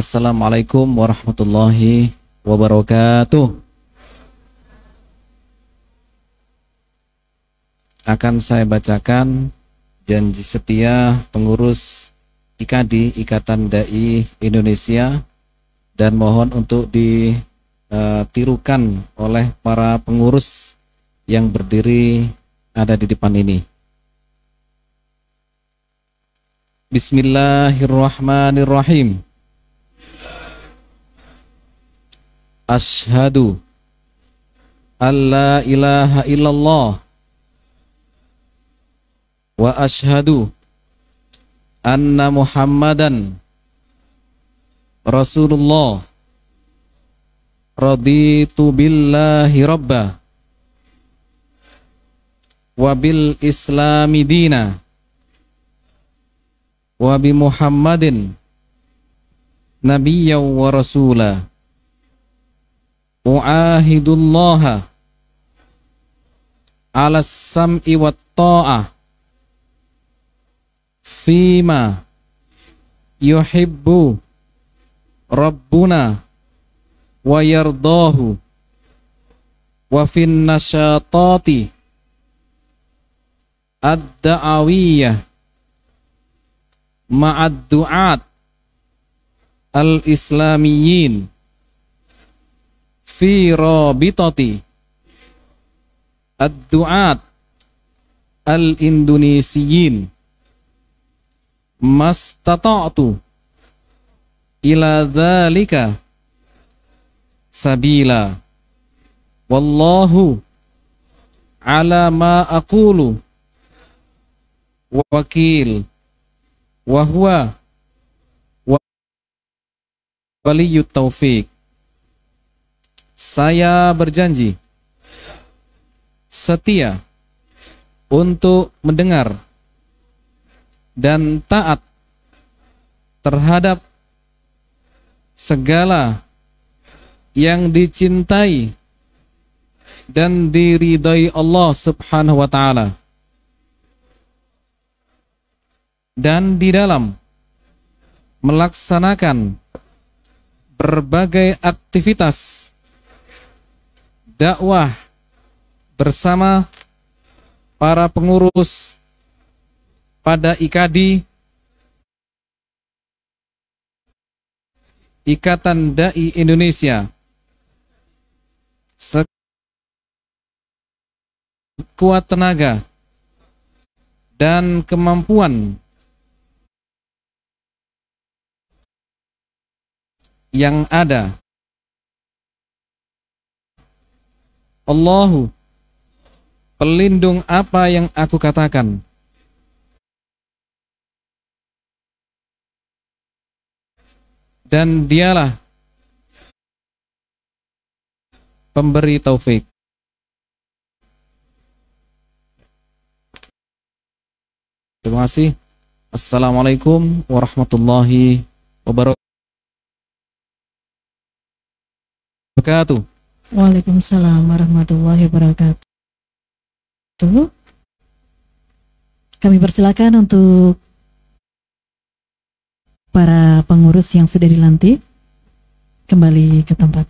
Assalamualaikum warahmatullahi wabarakatuh. Akan saya bacakan janji setia pengurus IKADI, Ikatan Dai Indonesia, dan mohon untuk ditirukan oleh para pengurus yang berdiri ada di depan ini. Bismillahirrahmanirrahim. Asyhadu alla ilaha illallah wa asyhadu anna Muhammadan Rasulullah. Raditu billahi rabba wa bil islami dina wa bi Muhammadin nabiyyan wa rasula. U'ahidullaha ala sam'i wa ta'ah fima yuhibbu rabbuna wa yardahu wa fin nasyatati ad-da'awiyah ma'ad du'at al-islamiyyin fi rabitati ad-du'at al-indonesiyin mastata'tu ila dzalika sabila wallahu ala ma aqulu wakil wa huwa waliyyut taufiq. Saya berjanji setia untuk mendengar dan taat terhadap segala yang dicintai dan diridai Allah Subhanahu wa ta'ala, dan di dalam melaksanakan berbagai aktivitas dakwah bersama para pengurus pada IKADI, Ikatan Dai Indonesia, sekuat tenaga dan kemampuan yang ada. Allahu pelindung apa yang aku katakan, dan dialah pemberi taufik. Terima kasih. Assalamualaikum warahmatullahi wabarakatuh. Waalaikumsalam warahmatullahi wabarakatuh. Kami persilakan untuk para pengurus yang sudah dilantik kembali ke tempat.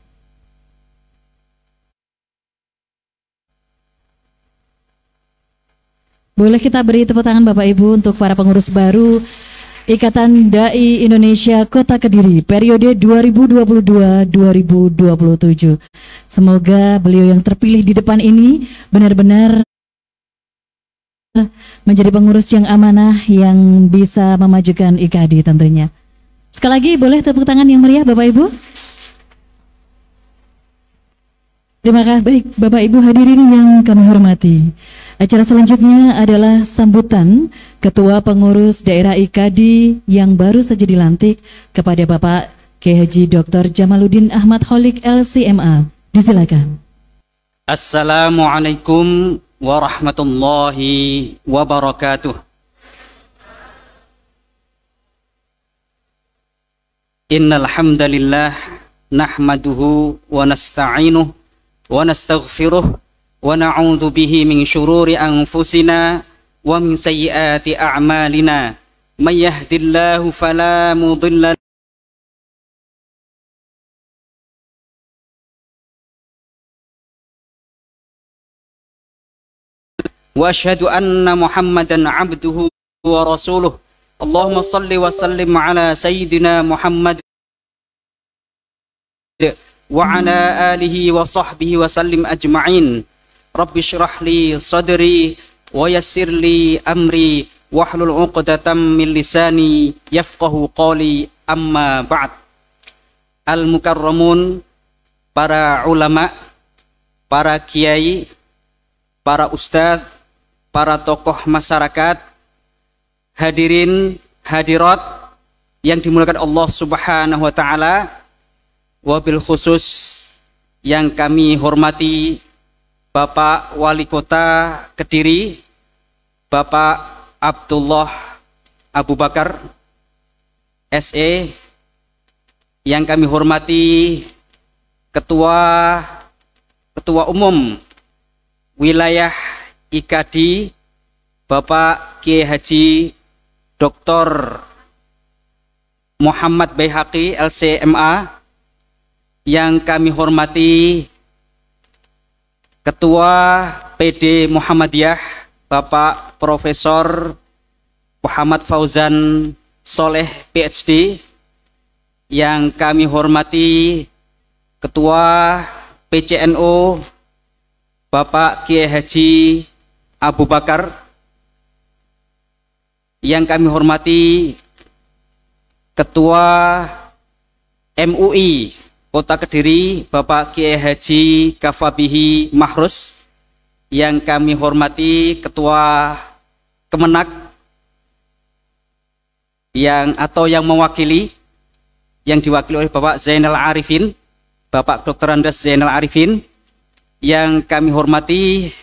Boleh kita beri tepuk tangan Bapak Ibu untuk para pengurus baru Ikatan Dai Indonesia Kota Kediri periode 2022-2027. Semoga beliau yang terpilih di depan ini benar-benar menjadi pengurus yang amanah yang bisa memajukan IKADI tentunya. Sekali lagi boleh tepuk tangan yang meriah Bapak Ibu. Terima kasih. Baik Bapak Ibu hadirin yang kami hormati, acara selanjutnya adalah sambutan Ketua Pengurus Daerah IKADI yang baru saja dilantik kepada Bapak Kiai Haji Dr. Jamaluddin Ahmad Holik LCMA. Disilakan. Assalamualaikum warahmatullahi wabarakatuh. Innal hamdalillah nahmaduhu wa nasta'inuhu wa nastaghfiruh wa na'udzu bihi min syururi anfusina wa min sayyiati a'malina may yahdihillahu fala mudilla wa asyhadu anna Muhammadan abduhu wa rasuluh. Allahumma salli wa sallim ala sayyidina Muhammad wa ala alihi wa sahbihi wa sallim ajma'in. Rabbi syrah li sadri wa yassir li amri wahlul 'uqdatam min lisani yafqahu qawli, amma ba'd. Al-mukarramun, para ulama, para kiai, para ustadz, para tokoh masyarakat, hadirin hadirat yang dimuliakan Allah Subhanahu wa taala, wabil khusus yang kami hormati Bapak Wali Kota Kediri, Bapak Abdullah Abu Bakar SE, yang kami hormati Ketua Umum Wilayah IKADI Bapak Kiai Haji Dr. Muhammad Baihaqi LCMA, yang kami hormati Ketua PD Muhammadiyah Bapak Profesor Muhammad Fauzan Soleh PhD, yang kami hormati Ketua PCNO Bapak Kiai Haji Abu Bakar, yang kami hormati Ketua MUI Kota Kediri Bapak Kiai Haji Kafabihi Mahrus, yang kami hormati Ketua Kemenak yang diwakili oleh Bapak Zainal Arifin, Bapak Dr. Andes Zainal Arifin, yang kami hormati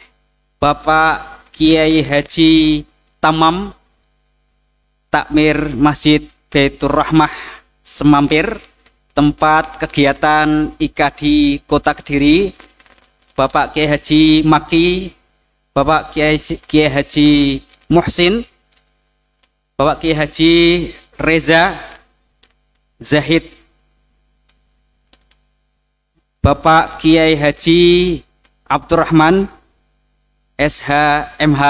Bapak Kiai Haji Tamam Takmir Masjid Baitur Rahmah Semampir, tempat kegiatan IKADI Kota Kediri, Bapak Kiai Haji Maki, Bapak Kiai Haji Muhsin, Bapak Kiai Haji Reza Zahid, Bapak Kiai Haji Abdurrahman SHMH,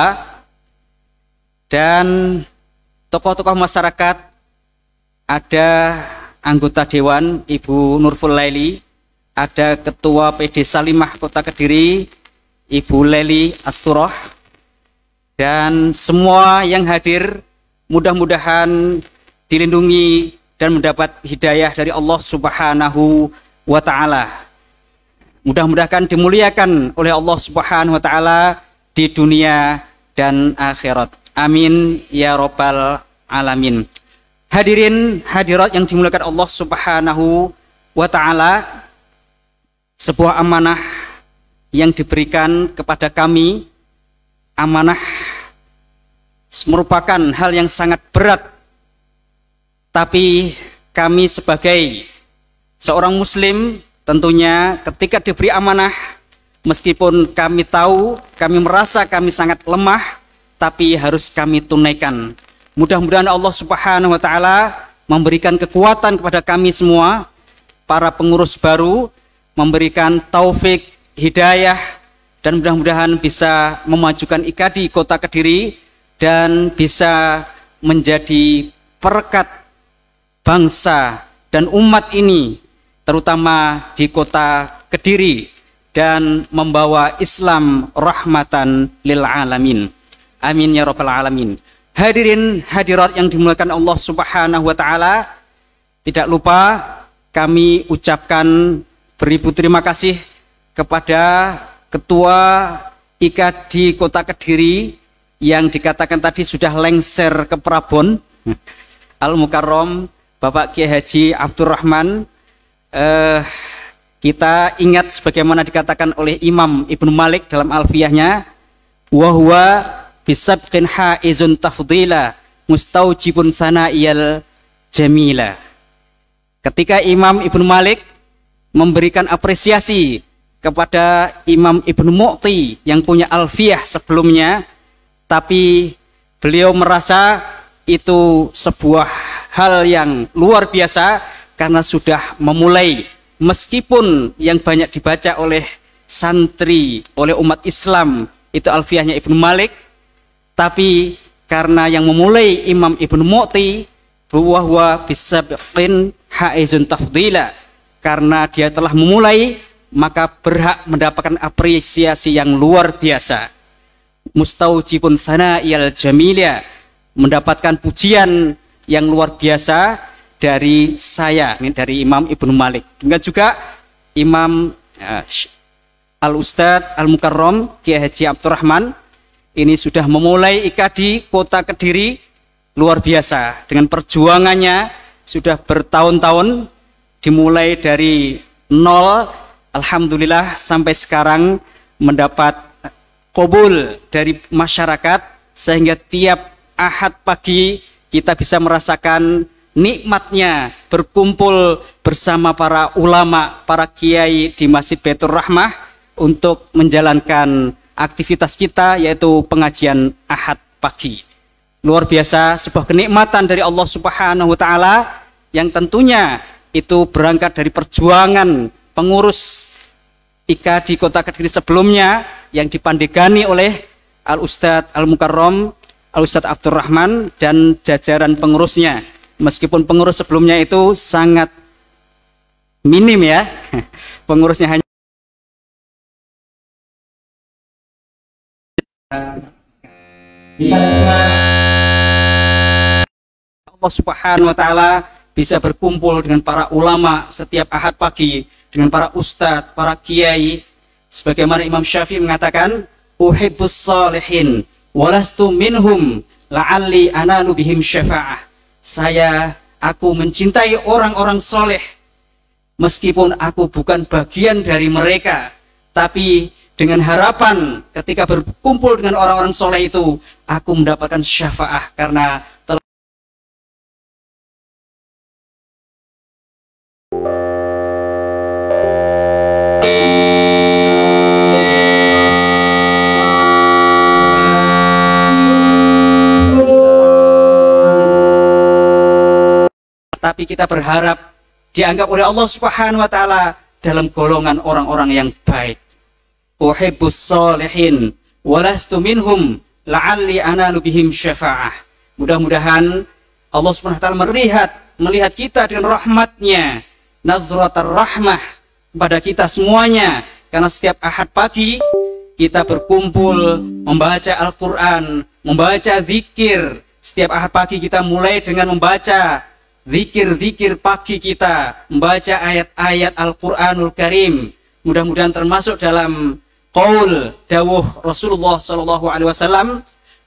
dan tokoh-tokoh masyarakat. Ada anggota Dewan Ibu Nurful Laili, ada Ketua PD Salimah Kota Kediri Ibu Leli Asturoh, dan semua yang hadir mudah-mudahan dilindungi dan mendapat hidayah dari Allah Subhanahu wa taala. Mudah-mudahan dimuliakan oleh Allah Subhanahu wa taala di dunia dan akhirat. Amin ya rabbal alamin. Hadirin hadirat yang dimuliakan Allah Subhanahu wa taala, sebuah amanah yang diberikan kepada kami, amanah merupakan hal yang sangat berat, tapi kami sebagai seorang muslim tentunya ketika diberi amanah, meskipun kami tahu, kami merasa kami sangat lemah, tapi harus kami tunaikan. Mudah-mudahan Allah Subhanahu wa taala memberikan kekuatan kepada kami semua, para pengurus baru, memberikan taufik, hidayah, dan mudah-mudahan bisa memajukan IKADI Kota Kediri dan bisa menjadi perekat bangsa dan umat ini, terutama di Kota Kediri, dan membawa Islam rahmatan lil alamin. Amin ya rabbal alamin. Hadirin hadirat yang dimuliakan Allah Subhanahu wa taala, tidak lupa kami ucapkan beribu terima kasih kepada Ketua IKADI Kota Kediri yang dikatakan tadi sudah lengser ke Prabon, Al-Mukarram Bapak Kiai Haji Abdurrahman. Kita ingat sebagaimana dikatakan oleh Imam Ibnu Malik dalam alfiyahnya, wa huwa bisabqin haizun tafdila mustaujibun thana'iyal jamila. Ketika Imam Ibnu Malik memberikan apresiasi kepada Imam Ibnu Mu'ti yang punya alfiyah sebelumnya, tapi beliau merasa itu sebuah hal yang luar biasa karena sudah memulai, meskipun yang banyak dibaca oleh santri, oleh umat Islam itu alfiyahnya Ibnu Malik, tapi karena yang memulai Imam Ibnu Mu'ti, bahwa bisabqin haizun tafdila, karena dia telah memulai maka berhak mendapatkan apresiasi yang luar biasa. Mustaujibun thana'il jamila, mendapatkan pujian yang luar biasa dari saya, ini dari Imam Ibnu Malik. Demikian juga Imam Al-Ustadz Al-Mukarram Kiai Haji Abdurrahman ini sudah memulai IKADI Kota Kediri luar biasa dengan perjuangannya sudah bertahun-tahun, dimulai dari nol, alhamdulillah sampai sekarang mendapat qabul dari masyarakat, sehingga tiap Ahad pagi kita bisa merasakan nikmatnya berkumpul bersama para ulama, para kiai di Masjid Baitur Rahmah untuk menjalankan aktivitas kita, yaitu pengajian Ahad pagi. Luar biasa, sebuah kenikmatan dari Allah Subhanahu wa Ta'ala yang tentunya itu berangkat dari perjuangan pengurus IKADI Kota Kediri sebelumnya yang dipandegani oleh Al-Ustadz Al-Mukarram, Al-Ustadz Abdurrahman dan jajaran pengurusnya. Meskipun pengurus sebelumnya itu sangat minim ya, pengurusnya hanya Allah Subhanahu wa Ta'ala bisa berkumpul dengan para ulama setiap Ahad pagi, dengan para ustadz, para kiai, sebagaimana Imam Syafi'i mengatakan, uhibbus salihin walastu minhum la'alli analu bihim syafa'ah. Aku mencintai orang-orang soleh meskipun aku bukan bagian dari mereka, tapi dengan harapan ketika berkumpul dengan orang-orang soleh itu aku mendapatkan syafaah karena telah tapi kita berharap dianggap oleh Allah Subhanahu wa Ta'ala dalam golongan orang-orang yang baik. Uhibbus salihin walastu minhum la'alli analu bihim syafa'ah. Mudah-mudahan Allah Subhanahu wa Ta'ala melihat kita dengan rahmatnya, nazratar rahmah pada kita semuanya, karena setiap Ahad pagi kita berkumpul membaca Al-Quran, membaca zikir. Setiap Ahad pagi kita mulai dengan membaca zikir-zikir pagi kita, membaca ayat-ayat Al-Quranul Karim. Mudah-mudahan termasuk dalam qaul dawuh Rasulullah SAW,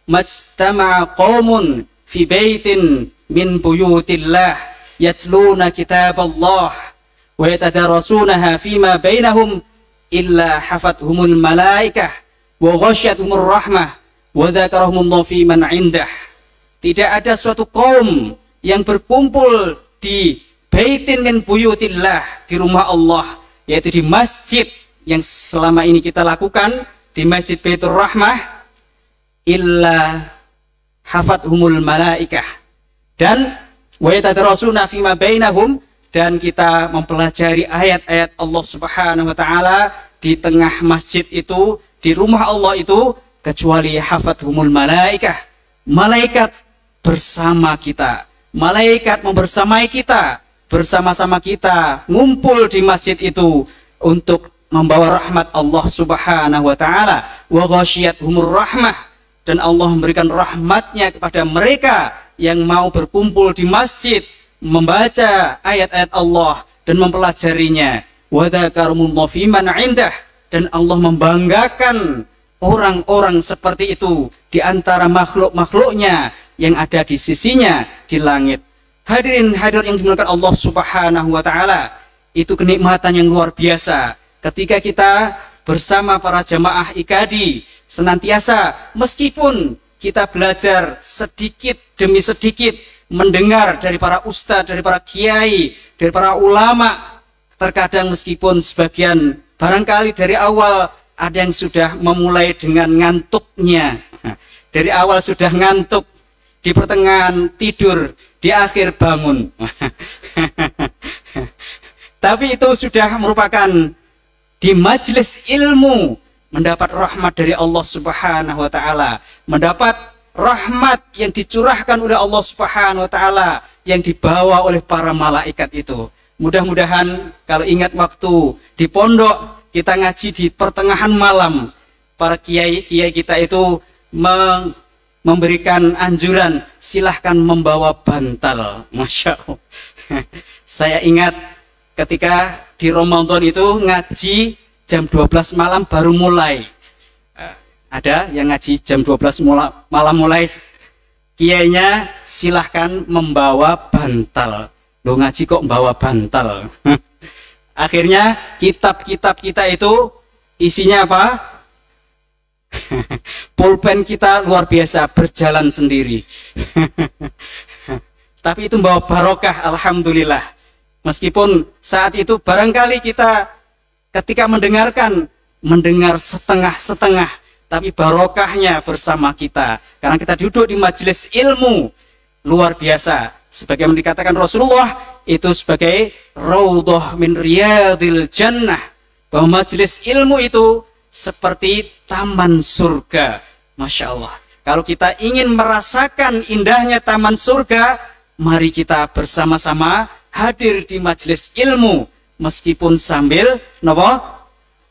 majtama'a qaumun fi baitin min buyutillah yatluna kitaballah wa yatadarasunaha fima bainahum illa hafathumul malaikah wa ghasyiyatuhumur rahmah wa dzakarahumullahu fi man indah. Tidak ada suatu kaum yang berkumpul di baitin min buyutillah, di rumah Allah, yaitu di masjid yang selama ini kita lakukan, di Masjid Baitur Rahmah, illa hafathumul malaikah, dan wa yatadarasuna fima bainahum, dan kita mempelajari ayat-ayat Allah Subhanahu wa Ta'ala di tengah masjid itu, di rumah Allah itu, kecuali hafathumul malaikah, malaikat bersama kita. Malaikat membersamai kita, bersama-sama kita ngumpul di masjid itu untuk membawa rahmat Allah Subhanahu wa Ta'ala. Wa ghasyiyatuhumur rahmah, dan Allah memberikan rahmatnya kepada mereka yang mau berkumpul di masjid membaca ayat-ayat Allah dan mempelajarinya. Wa dzakarahumullahu fi man indah, dan Allah membanggakan orang-orang seperti itu di antara makhluk-makhluknya yang ada di sisinya di langit. Hadirin hadirat yang dimuliakan Allah Subhanahu wa Ta'ala, itu kenikmatan yang luar biasa ketika kita bersama para jamaah IKADI senantiasa, meskipun kita belajar sedikit demi sedikit, mendengar dari para ustadz, dari para kiai, dari para ulama, terkadang meskipun sebagian barangkali dari awal ada yang sudah memulai dengan ngantuknya, dari awal sudah ngantuk, di pertengahan tidur, di akhir bangun. Tapi itu sudah merupakan di majelis ilmu, mendapat rahmat dari Allah Subhanahu wa taala, mendapat rahmat yang dicurahkan oleh Allah Subhanahu wa taala yang dibawa oleh para malaikat itu. Mudah-mudahan kalau ingat waktu di pondok kita ngaji di pertengahan malam, para kiai-kiai kita itu memberikan anjuran silahkan membawa bantal. Masya Allah. Saya ingat ketika di Ramadan itu ngaji jam 12 malam baru mulai. Ada yang ngaji jam 12 malam mulai. Kiainya silahkan membawa bantal. Loh, ngaji kok membawa bantal? Akhirnya kitab-kitab kita itu isinya apa? Pulpen kita luar biasa, berjalan sendiri. Tapi itu membawa barokah, alhamdulillah. Meskipun saat itu barangkali kita ketika mendengar setengah-setengah, tapi barokahnya bersama kita. Karena kita duduk di majelis ilmu luar biasa. Sebagaimana dikatakan Rasulullah, itu sebagai raudhah min riyadil jannah. Bahwa majelis ilmu itu seperti taman surga. Masya Allah. Kalau kita ingin merasakan indahnya taman surga, mari kita bersama-sama hadir di majelis ilmu. Meskipun sambil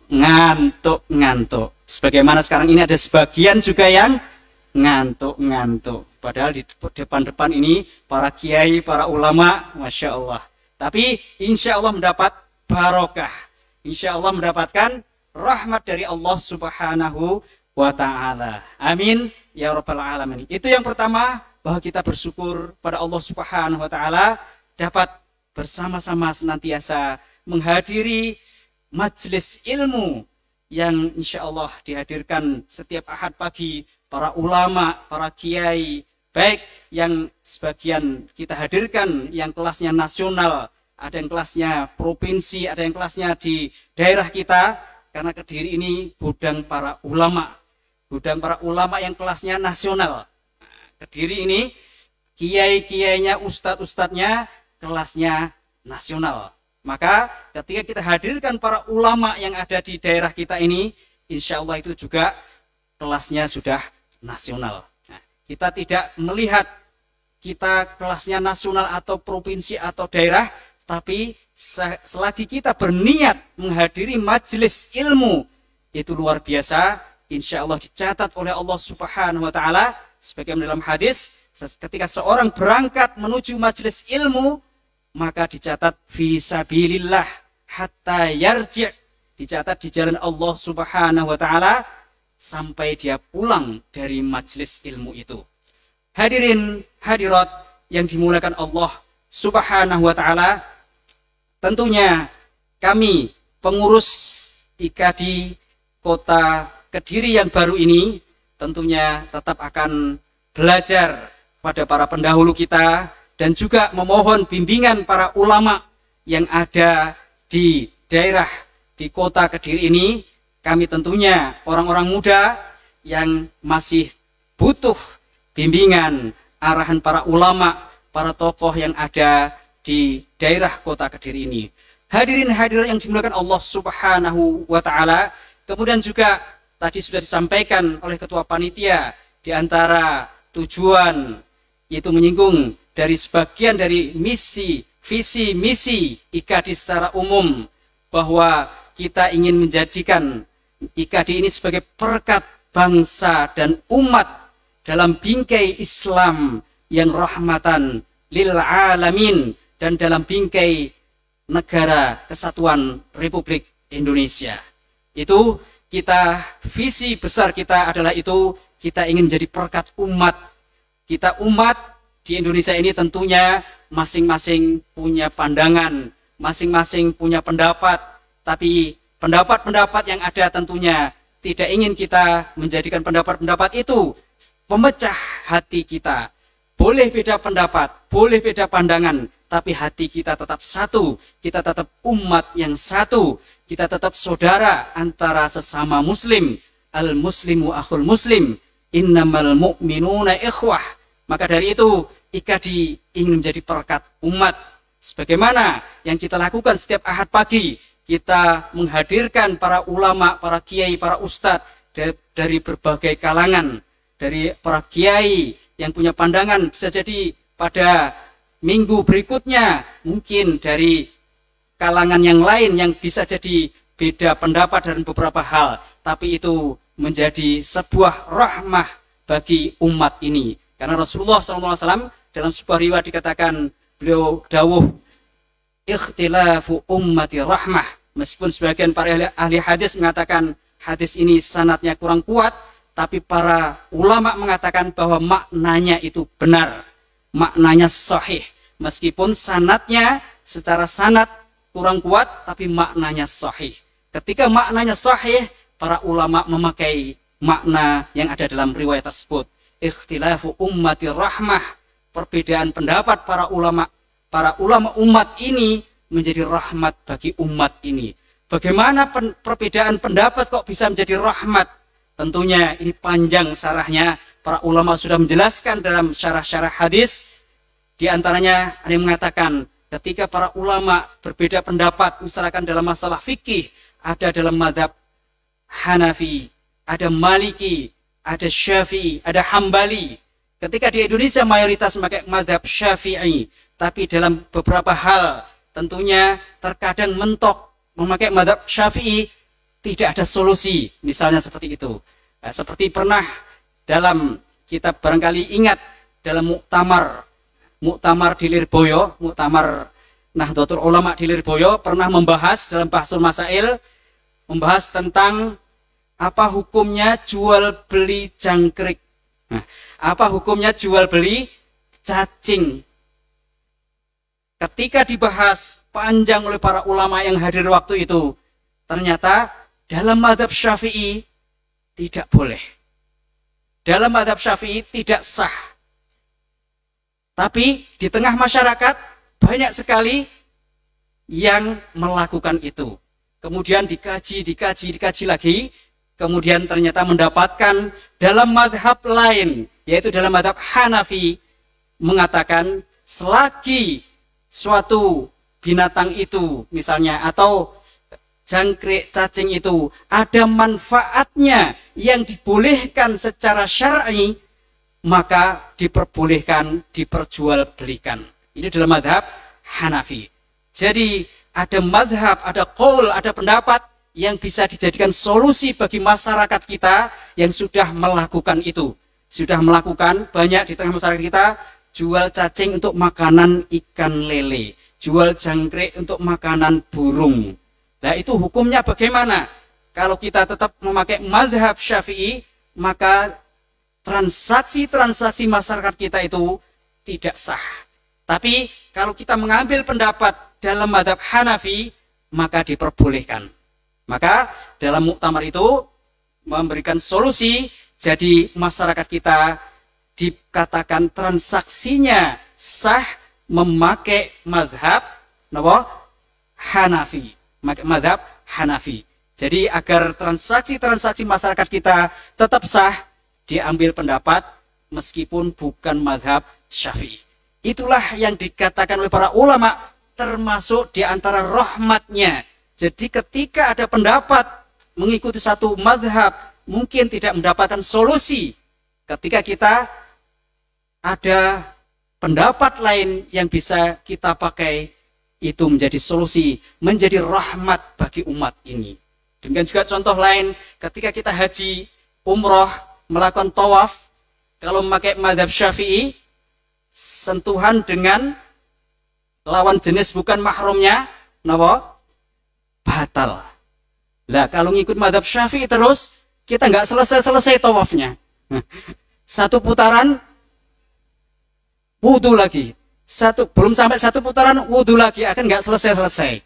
ngantuk-ngantuk. Sebagaimana sekarang ini ada sebagian juga yang ngantuk-ngantuk. Padahal di depan-depan ini para kiai, para ulama, Masya Allah. Tapi insya Allah mendapat barokah. Insya Allah mendapatkan rahmat dari Allah Subhanahu wa ta'ala. Amin. Ya Rabbal Alamin. Itu yang pertama, bahwa kita bersyukur pada Allah Subhanahu wa ta'ala dapat bersama-sama senantiasa menghadiri majelis ilmu yang insya Allah dihadirkan setiap Ahad pagi para ulama, para kiai, baik yang sebagian kita hadirkan yang kelasnya nasional, ada yang kelasnya provinsi, ada yang kelasnya di daerah kita, karena Kediri ini gudang para ulama yang kelasnya nasional. Kediri ini kiai-kiainya, ustadz-ustadznya kelasnya nasional. Maka ketika kita hadirkan para ulama yang ada di daerah kita ini, insya Allah itu juga kelasnya sudah nasional. Nah, kita tidak melihat kita kelasnya nasional atau provinsi atau daerah, tapi selagi kita berniat menghadiri majelis ilmu, itu luar biasa, insya Allah dicatat oleh Allah Subhanahu wa ta'ala. Sebagaimana dalam hadis, ketika seorang berangkat menuju majelis ilmu, maka dicatat fi sabilillah hatta yarji', dicatat di jalan Allah Subhanahu wa ta'ala sampai dia pulang dari majelis ilmu itu. Hadirin hadirat yang dimuliakan Allah Subhanahu wa ta'ala, tentunya kami pengurus IKADI Kota Kediri yang baru ini tentunya tetap akan belajar pada para pendahulu kita dan juga memohon bimbingan para ulama yang ada di daerah di Kota Kediri ini. Kami tentunya orang-orang muda yang masih butuh bimbingan, arahan para ulama, para tokoh yang ada di daerah Kota Kediri ini. Hadirin hadirat yang dimuliakan Allah Subhanahu wa ta'ala. Kemudian juga tadi sudah disampaikan oleh Ketua Panitia, di antara tujuan yaitu menyinggung dari sebagian dari misi, visi, misi IKADI secara umum, bahwa kita ingin menjadikan IKADI ini sebagai perekat bangsa dan umat dalam bingkai Islam yang rahmatan lil alamin dan dalam bingkai negara kesatuan Republik Indonesia. Itu kita, visi besar kita adalah itu, kita ingin menjadi perekat umat. Kita umat di Indonesia ini tentunya masing-masing punya pandangan, masing-masing punya pendapat, tapi pendapat-pendapat yang ada tentunya tidak ingin kita menjadikan pendapat-pendapat itu memecah hati kita. Boleh beda pendapat, boleh beda pandangan, tapi hati kita tetap satu, kita tetap umat yang satu, kita tetap saudara antara sesama muslim. Al-muslimu akhul muslim, innamal mu'minuna ikhwah. Maka dari itu IKADI ingin menjadi perekat umat, sebagaimana yang kita lakukan setiap Ahad pagi. kita menghadirkan para ulama, para kiai, para ustadz dari berbagai kalangan, dari para kiai yang punya pandangan, bisa jadi pada minggu berikutnya mungkin dari kalangan yang lain yang bisa jadi beda pendapat dan beberapa hal, tapi itu menjadi sebuah rahmah bagi umat ini. Karena Rasulullah SAW dalam sebuah riwayat dikatakan, beliau dawuh, ikhtilafu ummati rahmah. Meskipun sebagian para ahli hadis mengatakan hadis ini sanadnya kurang kuat, tapi para ulama mengatakan bahwa maknanya itu benar, maknanya sahih. Meskipun sanadnya secara sanad kurang kuat, tapi maknanya sahih. Ketika maknanya sahih, para ulama memakai makna yang ada dalam riwayat tersebut. Ikhtilafu ummati rahmah, perbedaan pendapat para ulama umat ini menjadi rahmat bagi umat ini. Bagaimana perbedaan pendapat kok bisa menjadi rahmat? Tentunya ini panjang syarahnya. Para ulama sudah menjelaskan dalam syarah-syarah hadis. Di antaranya ada yang mengatakan ketika para ulama berbeda pendapat, misalkan dalam masalah fikih, ada dalam mazhab Hanafi, ada Maliki, ada Syafi'i, ada Hambali. Ketika di Indonesia mayoritas memakai mazhab Syafi'i, tapi dalam beberapa hal tentunya terkadang mentok memakai mazhab Syafi'i, tidak ada solusi, misalnya seperti itu. Nah, seperti pernah dalam kita barangkali ingat dalam muktamar di Lirboyo, muktamar Nahdlatul Ulama di Lirboyo pernah membahas dalam Bahsul Masail, membahas tentang apa hukumnya jual beli jangkrik. Nah, apa hukumnya jual beli cacing? Ketika dibahas panjang oleh para ulama yang hadir waktu itu, ternyata dalam mazhab Syafi'i tidak boleh. Dalam mazhab Syafi'i tidak sah. Tapi di tengah masyarakat banyak sekali yang melakukan itu. Kemudian dikaji lagi. Kemudian ternyata mendapatkan dalam mazhab lain, yaitu dalam mazhab Hanafi, mengatakan selagi suatu binatang itu misalnya, atau jangkrik, cacing itu ada manfaatnya yang dibolehkan secara syar'i, maka diperbolehkan diperjualbelikan. Ini dalam mazhab Hanafi. Jadi ada mazhab, ada qaul, ada pendapat yang bisa dijadikan solusi bagi masyarakat kita yang sudah melakukan itu. Sudah melakukan banyak di tengah masyarakat kita, jual cacing untuk makanan ikan lele, jual jangkrik untuk makanan burung. Nah, itu hukumnya bagaimana? Kalau kita tetap memakai mazhab Syafi'i, maka transaksi masyarakat kita itu tidak sah. Tapi kalau kita mengambil pendapat dalam mazhab Hanafi, maka diperbolehkan. Maka dalam muktamar itu memberikan solusi, jadi masyarakat kita dikatakan transaksinya sah memakai mazhab Hanafi. Mazhab Hanafi. Jadi agar transaksi masyarakat kita tetap sah, diambil pendapat meskipun bukan mazhab Syafi'i. Itulah yang dikatakan oleh para ulama termasuk di antara rahmatnya. Jadi ketika ada pendapat mengikuti satu mazhab mungkin tidak mendapatkan solusi, ketika kita ada pendapat lain yang bisa kita pakai, itu menjadi solusi, menjadi rahmat bagi umat ini. Demikian juga contoh lain, ketika kita haji, umroh, melakukan tawaf, kalau memakai mazhab Syafi'i, sentuhan dengan lawan jenis bukan mahramnya, batal. Lah kalau ngikut mazhab Syafi'i terus, kita nggak selesai tawafnya. Satu putaran, wudhu lagi. Belum sampai satu putaran, wudhu lagi, akan nggak selesai.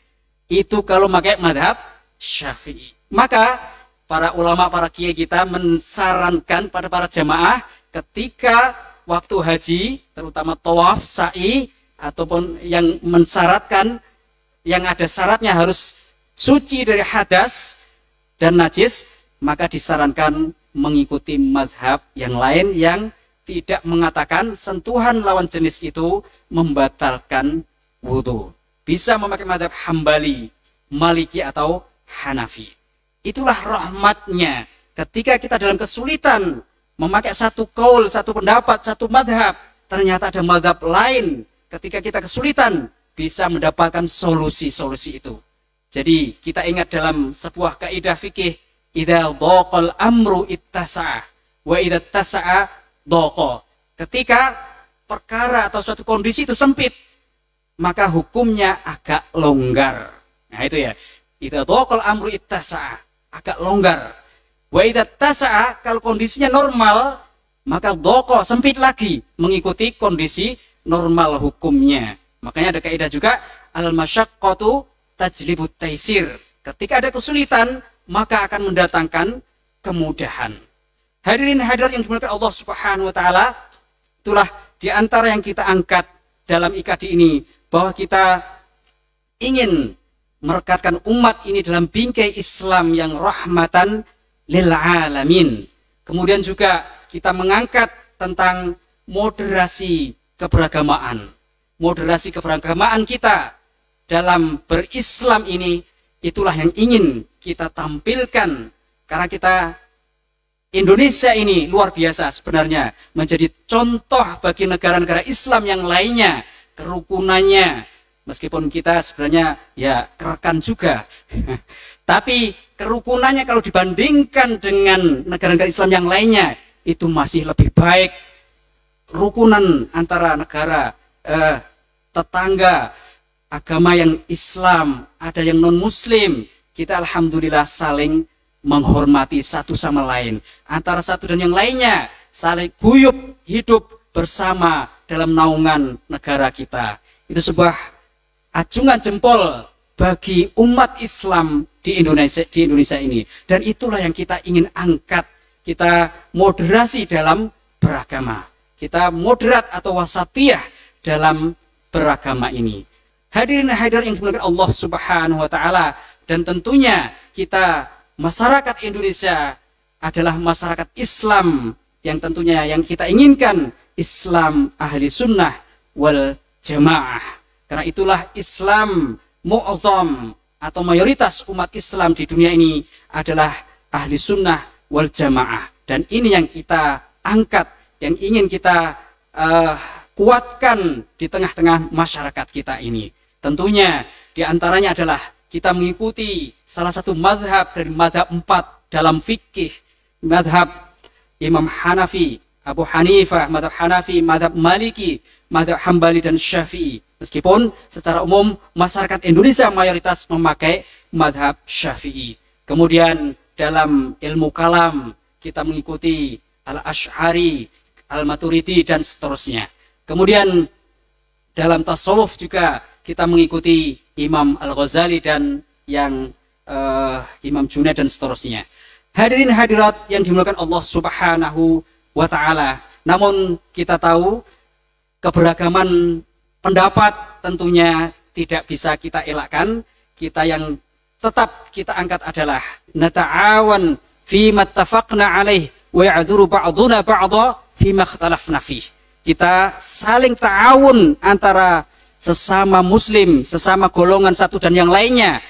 Itu kalau pakai mazhab Syafi'i. Maka para ulama, para kiai kita mensarankan pada para jamaah ketika waktu haji, terutama tawaf, sa'i, ataupun yang mensyaratkan, yang ada syaratnya harus suci dari hadas dan najis, maka disarankan mengikuti mazhab yang lain yang tidak mengatakan sentuhan lawan jenis itu membatalkan wudhu. Bisa memakai mazhab Hambali, Maliki atau Hanafi. Itulah rahmatnya ketika kita dalam kesulitan memakai satu kaul, satu pendapat, satu madhab, ternyata ada madhab lain. Ketika kita kesulitan bisa mendapatkan solusi-solusi itu. Jadi kita ingat dalam sebuah kaidah fikih, idza dhaqal amru ittasa'a wa idza tasa'a dhaqa. Ketika perkara atau suatu kondisi itu sempit, maka hukumnya agak longgar. Nah itu ya, idza dhaqal amru ittasa'a, agak longgar. Wa idza tasa'a, kalau kondisinya normal, maka dhaqa, sempit lagi, mengikuti kondisi normal hukumnya. Makanya ada kaidah juga, al-masyaqqatu tajlibut taisir. Ketika ada kesulitan, maka akan mendatangkan kemudahan. Hadirin hadirat yang dimuliakan Allah Subhanahu wa taala, itulah di antara yang kita angkat dalam IKADI ini, bahwa kita ingin merekatkan umat ini dalam bingkai Islam yang rahmatan lil alamin. Kemudian juga kita mengangkat tentang moderasi keberagamaan. Moderasi keberagamaan kita dalam berislam ini, itulah yang ingin kita tampilkan. Karena kita, Indonesia ini luar biasa sebenarnya, menjadi contoh bagi negara-negara Islam yang lainnya, kerukunannya. Meskipun kita sebenarnya ya kerekan juga. Tapi kerukunannya kalau dibandingkan dengan negara-negara Islam yang lainnya, itu masih lebih baik. Kerukunan antara negara tetangga, agama yang Islam, ada yang non-Muslim, kita alhamdulillah saling menghormati satu sama lain. Antara satu dan yang lainnya, saling guyup hidup bersama dalam naungan negara kita. Itu sebuah acungan jempol bagi umat Islam di Indonesia ini. Dan itulah yang kita ingin angkat. Kita moderasi dalam beragama. Kita moderat atau wasatiyah dalam beragama ini. Hadirin hadirat yang dimuliakan Allah Subhanahu wa taala, dan tentunya kita masyarakat Indonesia adalah masyarakat Islam yang tentunya yang kita inginkan, Islam ahli sunnah wal jamaah. Karena itulah Islam mu'azzam atau mayoritas umat Islam di dunia ini adalah ahli sunnah wal jamaah. Dan ini yang kita angkat, yang ingin kita kuatkan di tengah-tengah masyarakat kita ini. Tentunya diantaranya adalah kita mengikuti salah satu madhab dari madhab 4 dalam fikih. Madhab Imam Hanafi, Abu Hanifah, madhab Hanafi, madhab Maliki, madhab Hambali dan Syafi'i. Meskipun secara umum masyarakat Indonesia mayoritas memakai madhab Syafi'i. Kemudian dalam ilmu kalam kita mengikuti Al-Asy'ari, Al-Maturidi dan seterusnya. Kemudian dalam tasawuf juga kita mengikuti Imam Al-Ghazali dan yang Imam Junaid dan seterusnya. Hadirin hadirat yang dimuliakan Allah Subhanahu wa taala. Namun kita tahu keberagaman pendapat tentunya tidak bisa kita elakkan. Kita yang tetap kita angkat adalah nata'awan fi mattafaqna alaih wa ya'dzuru ba'duna ba'dha fi ma ikhtalafna fih. Kita saling ta'awun antara sesama muslim, sesama golongan satu dan yang lainnya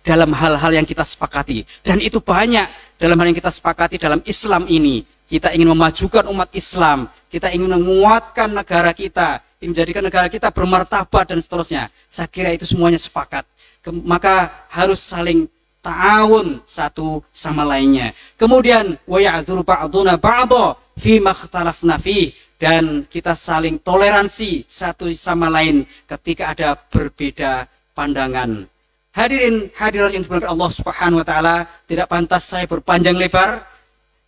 dalam hal-hal yang kita sepakati. Dan itu banyak dalam hal yang kita sepakati dalam Islam ini. Kita ingin memajukan umat Islam, kita ingin menguatkan negara kita, menjadikan negara kita bermartabat dan seterusnya. Saya kira itu semuanya sepakat. Maka harus saling ta'awun satu sama lainnya. Kemudian wa ya'dzuru ba'duna ba'dha fi ma ikhtalafna fih, dan kita saling toleransi satu sama lain ketika ada berbeda pandangan. Hadirin hadirat yang dimuliakan Allah Subhanahu wa taala, tidak pantas saya berpanjang lebar.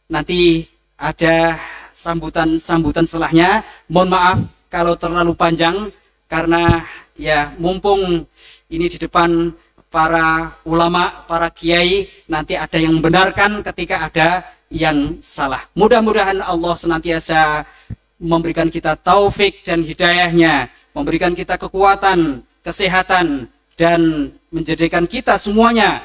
Nanti ada sambutan setelahnya. Mohon maaf kalau terlalu panjang, karena ya mumpung ini di depan para ulama, para kiai, nanti ada yang membenarkan ketika ada yang salah. Mudah-mudahan Allah senantiasa memberikan kita taufik dan hidayahnya, memberikan kita kekuatan, kesehatan, dan menjadikan kita semuanya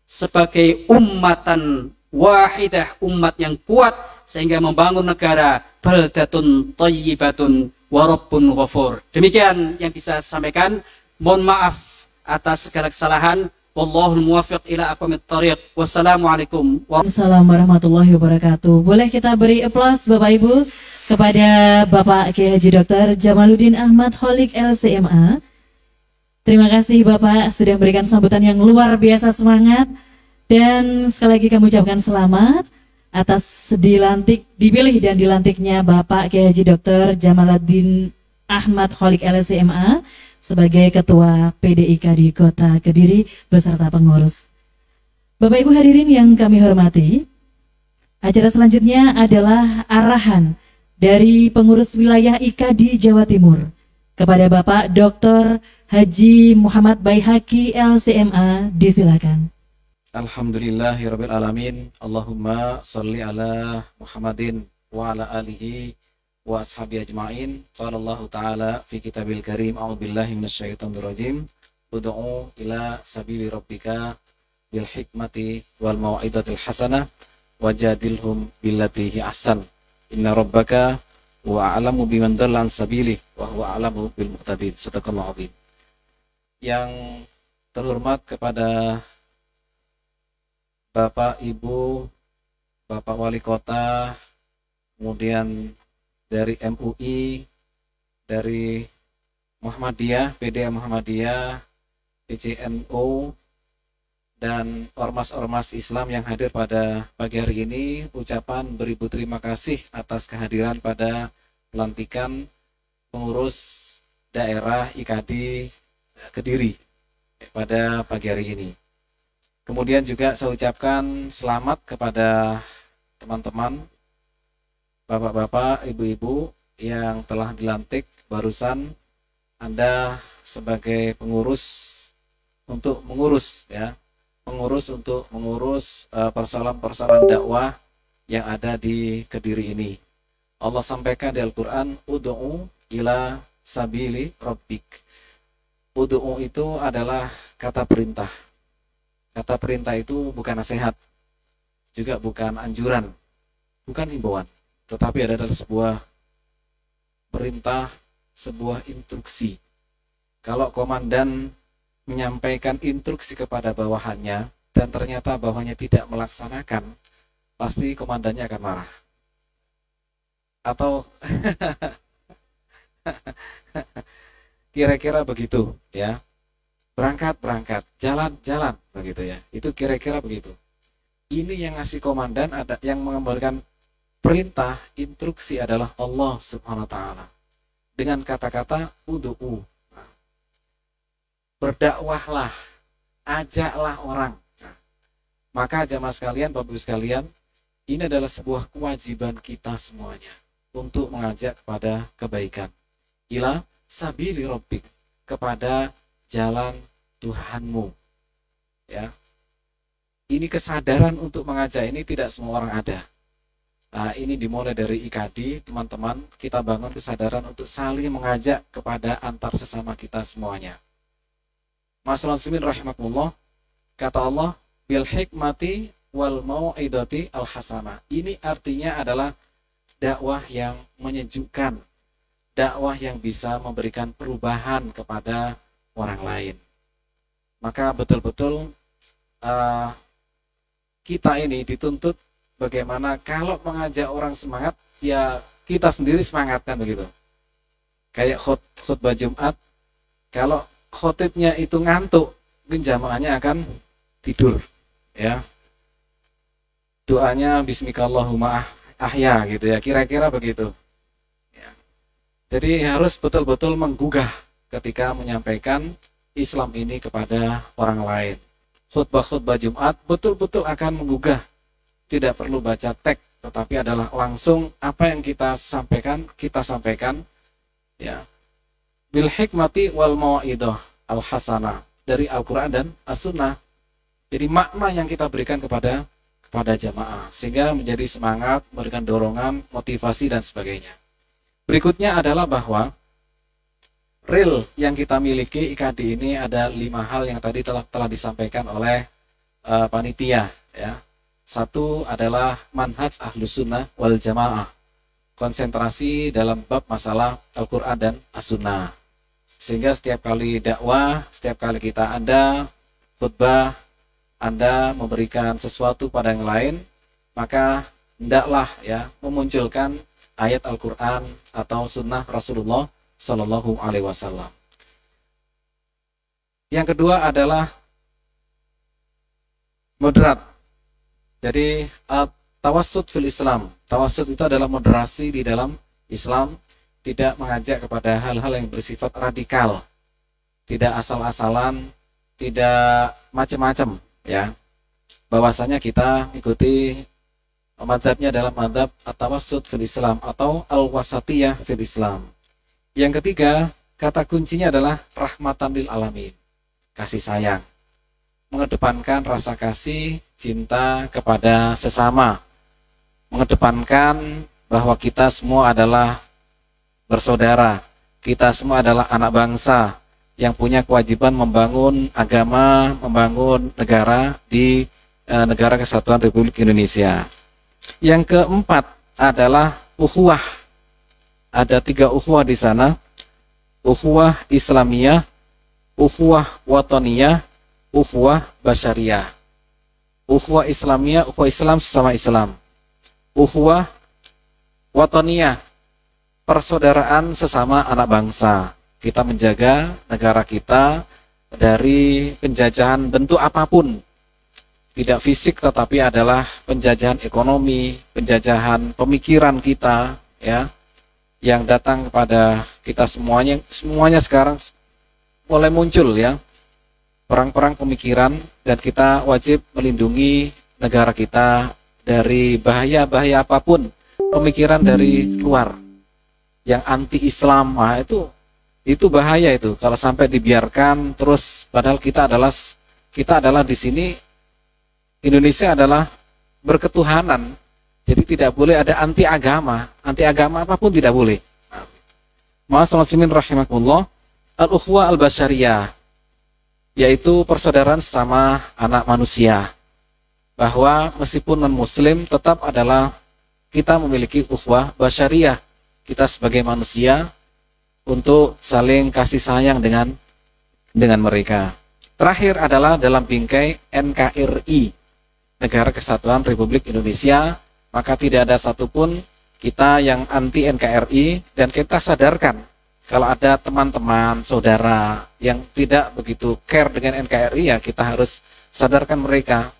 sebagai ummatan wahidah, umat yang kuat, sehingga membangun negara baldatun thayyibatun wa rabbun ghafur. Demikian yang bisa saya sampaikan. Mohon maaf atas segala kesalahan. Wallahul muwaffiq ila aqwamit thariq. Wassalamualaikum Assalamualaikum warahmatullahi wabarakatuh. Boleh kita beri aplaus Bapak Ibu kepada Bapak Kiai Haji Dr. Jamaluddin Ahmad Kholik LCMA. Terima kasih Bapak sudah memberikan sambutan yang luar biasa semangat. Dan sekali lagi kami ucapkan selamat atas dipilih dan dilantiknya Bapak Kiai Haji Dr. Jamaluddin Ahmad Kholik LCMA sebagai Ketua PDIK di Kota Kediri beserta pengurus. Bapak Ibu hadirin yang kami hormati, acara selanjutnya adalah arahan dari pengurus wilayah IKADI Jawa Timur kepada Bapak Dr. Haji Muhammad Baihaqi LCMA, disilakan. Alhamdulillahirabbil alamin. Allahumma sholli ala Muhammadin wa ala alihi wa ashabi ajma'in. Qala Allah Ta'ala fi kitabil karim, a'udzubillahi minasyaitonir rajim. Ud'u ila sabili rabbika bil hikmati wal mau'izatil hasanah wajadilhum billati hi ahsan. Inna rabbaka huwa a'lamu biman dhalla an sabili wa huwa a'lamu bil muhtadin. Shadaqallahu adzim. Yang terhormat kepada Bapak Ibu, Bapak Wali Kota, kemudian dari MUI, dari Muhammadiyah, PDA Muhammadiyah, PCNO, dan ormas-ormas Islam yang hadir pada pagi hari ini, ucapan beribu terima kasih atas kehadiran pada pelantikan pengurus daerah IKADI Kediri pada pagi hari ini. Kemudian juga saya ucapkan selamat kepada teman-teman, bapak-bapak, ibu-ibu yang telah dilantik barusan. Anda sebagai pengurus untuk mengurus persoalan-persoalan dakwah yang ada di Kediri ini. Allah sampaikan di Al-Quran, ud'u ila sabili rabbik. Ud'u itu adalah kata perintah. Kata perintah itu bukan nasihat, juga bukan anjuran, bukan himbauan, tetapi adalah sebuah perintah, sebuah instruksi. Kalau komandan menyampaikan instruksi kepada bawahannya dan ternyata bawahannya tidak melaksanakan, pasti komandannya akan marah. Atau kira-kira begitu ya. Berangkat, jalan, begitu ya. Itu kira-kira begitu. Ini yang ngasih komandan, ada yang mengembalikan perintah, instruksi adalah Allah Subhanahu wa taala. Dengan kata-kata ud'u. Berdakwahlah, ajaklah orang. Maka jamaah sekalian, Bapak Ibu sekalian, ini adalah sebuah kewajiban kita semuanya untuk mengajak kepada kebaikan. Ila sabili rabbik, kepada jalan Tuhanmu. Ya. Ini kesadaran untuk mengajak ini tidak semua orang ada. Nah, ini dimulai dari IKADI, teman-teman, kita bangun kesadaran untuk saling mengajak kepada antar sesama kita semuanya. Masalah muslimin rahimakumullah, kata Allah, bil hikmati wal mau'idati al hasanah. Ini artinya adalah dakwah yang menyejukkan, dakwah yang bisa memberikan perubahan kepada orang lain. Maka betul-betul kita ini dituntut bagaimana kalau mengajak orang semangat, ya kita sendiri semangat, kan begitu. Kayak khutbah Jumat, kalau khotibnya itu ngantuk, mungkin jamaahnya akan tidur, ya. Doanya bismikallahumma ahya gitu ya, kira-kira begitu. Ya. Jadi harus betul-betul menggugah ketika menyampaikan Islam ini kepada orang lain. Khutbah-khutbah Jumat betul-betul akan menggugah. Tidak perlu baca teks, tetapi adalah langsung apa yang kita sampaikan ya. Bil hikmati wal mau'idah al hasanah, dari Al-Qur'an dan As-Sunnah. Jadi makna yang kita berikan kepada jamaah sehingga menjadi semangat, memberikan dorongan, motivasi dan sebagainya. Berikutnya adalah bahwa real yang kita miliki IKADI ini ada 5 hal yang tadi telah disampaikan oleh panitia ya. Satu adalah manhaj ahlus sunnah wal jamaah, konsentrasi dalam bab masalah Al-Quran dan As-Sunnah. Sehingga setiap kali dakwah, setiap kali kita ada khutbah, Anda memberikan sesuatu pada yang lain, maka hendaklah ya memunculkan ayat Al-Quran atau sunnah Rasulullah Shallallahu Alaihi Wasallam. Yang kedua adalah moderat. Jadi tawassut fil Islam. Tawassut itu adalah moderasi di dalam Islam, tidak mengajak kepada hal-hal yang bersifat radikal, tidak asal-asalan, tidak macam-macam, ya. Bahwasanya kita ikuti mazhabnya dalam mazhab at-tawassut fil Islam atau al-wasatiyah fil Islam. Yang ketiga, kata kuncinya adalah rahmatan lil alamin, kasih sayang, mengedepankan rasa kasih, cinta kepada sesama, mengedepankan bahwa kita semua adalah bersaudara, kita semua adalah anak bangsa yang punya kewajiban membangun agama, membangun negara di negara kesatuan Republik Indonesia. Yang keempat adalah ukhuwah. Ada 3 ukhuwah di sana: ukhuwah Islamiyah, ukhuwah wataniyah, ukhuwah basyariyah. Ukhuwah Islamiyah, ukhuwah Islam sesama Islam. Ukhuwah wataniyah, persaudaraan sesama anak bangsa. Kita menjaga negara kita dari penjajahan bentuk apapun. Tidak fisik tetapi adalah penjajahan ekonomi, penjajahan pemikiran kita, ya, yang datang kepada kita semuanya. Semuanya sekarang mulai muncul, ya, perang-perang pemikiran, dan kita wajib melindungi negara kita dari bahaya-bahaya apapun, pemikiran dari luar yang anti-Islam. Nah, itu bahaya itu kalau sampai dibiarkan terus, padahal kita adalah di sini, Indonesia adalah berketuhanan, jadi tidak boleh ada anti agama apapun tidak boleh. Ma'asyiral muslimin rahimakumullah, al-ukhuwah al-basyariyah, yaitu persaudaraan sesama anak manusia, bahwa meskipun non muslim tetap adalah kita memiliki ukhuwah basyariyah, kita sebagai manusia untuk saling kasih sayang dengan mereka. Terakhir adalah dalam bingkai NKRI, Negara Kesatuan Republik Indonesia, maka tidak ada satupun kita yang anti NKRI, dan kita sadarkan kalau ada teman-teman, saudara yang tidak begitu care dengan NKRI, ya kita harus sadarkan mereka.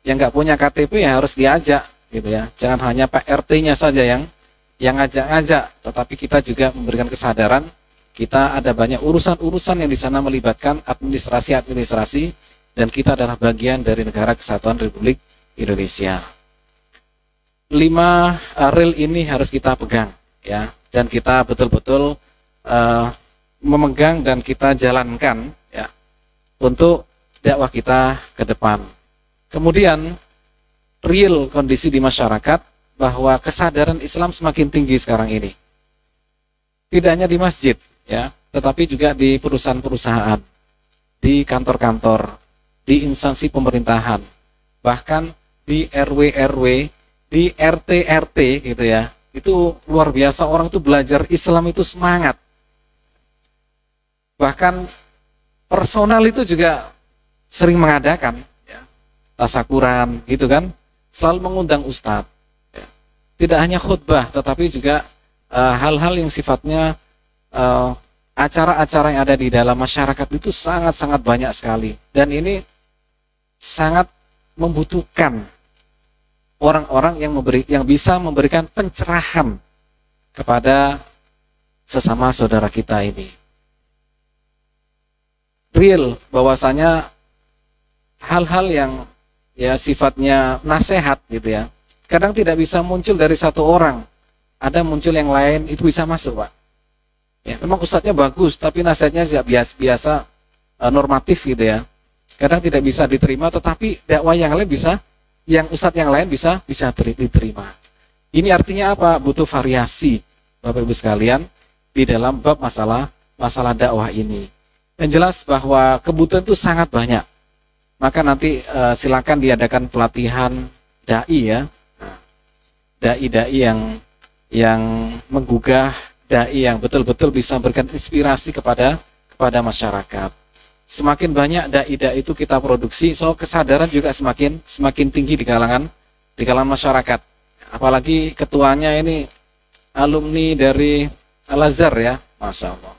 Yang nggak punya KTP ya harus diajak, gitu ya. Jangan hanya Pak RT-nya saja yang ngajak-ngajak, tetapi kita juga memberikan kesadaran. Kita ada banyak urusan-urusan yang di sana melibatkan administrasi, dan kita adalah bagian dari Negara Kesatuan Republik Indonesia. 5 rel ini harus kita pegang, ya, dan kita betul-betul memegang dan kita jalankan, ya, untuk dakwah kita ke depan. Kemudian real kondisi di masyarakat bahwa kesadaran Islam semakin tinggi sekarang ini. Tidak hanya di masjid, ya, tetapi juga di perusahaan-perusahaan, di kantor-kantor, di instansi pemerintahan, bahkan di RW-RW, di RT-RT, gitu ya. Itu luar biasa, orang itu belajar Islam itu semangat. Bahkan personal itu juga sering mengadakan, ya, tasakuran, gitu kan, selalu mengundang ustadz. Ya. Tidak hanya khutbah, tetapi juga hal-hal yang sifatnya acara-acara yang ada di dalam masyarakat itu sangat-sangat banyak sekali, dan ini sangat membutuhkan orang-orang yang bisa memberikan pencerahan kepada sesama saudara kita ini. Real bahwasanya hal-hal yang ya sifatnya nasihat, gitu ya, kadang tidak bisa muncul dari satu orang, ada muncul yang lain, itu bisa masuk, Pak. Ya, memang ustadznya bagus, tapi nasihatnya biasa normatif, gitu ya. Kadang tidak bisa diterima, tetapi dakwah yang lain bisa, yang ustadz yang lain bisa diterima. Ini artinya apa? Butuh variasi, Bapak Ibu sekalian, di dalam bab masalah dakwah ini. Yang jelas bahwa kebutuhan itu sangat banyak. Maka nanti silakan diadakan pelatihan dai, ya. Dai-dai yang menggugah, dai yang betul-betul bisa memberikan inspirasi kepada kepada masyarakat. Semakin banyak dai-dai itu kita produksi, so kesadaran juga semakin tinggi di kalangan masyarakat. Apalagi ketuanya ini alumni dari Al-Azhar ya, Masya Allah.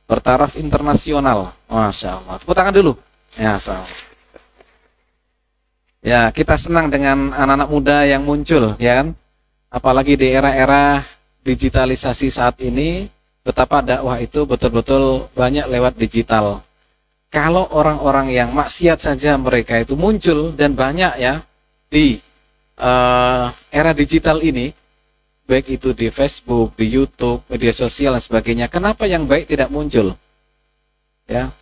Bertaraf internasional, Masya Allah. Tepuk tangan dulu. Ya, salam. Ya, kita senang dengan anak-anak muda yang muncul, ya kan? Apalagi di era-era digitalisasi saat ini, betapa dakwah itu betul-betul banyak lewat digital. Kalau orang-orang yang maksiat saja mereka itu muncul dan banyak ya di era digital ini, baik itu di Facebook, di YouTube, media sosial dan sebagainya, kenapa yang baik tidak muncul? Ya,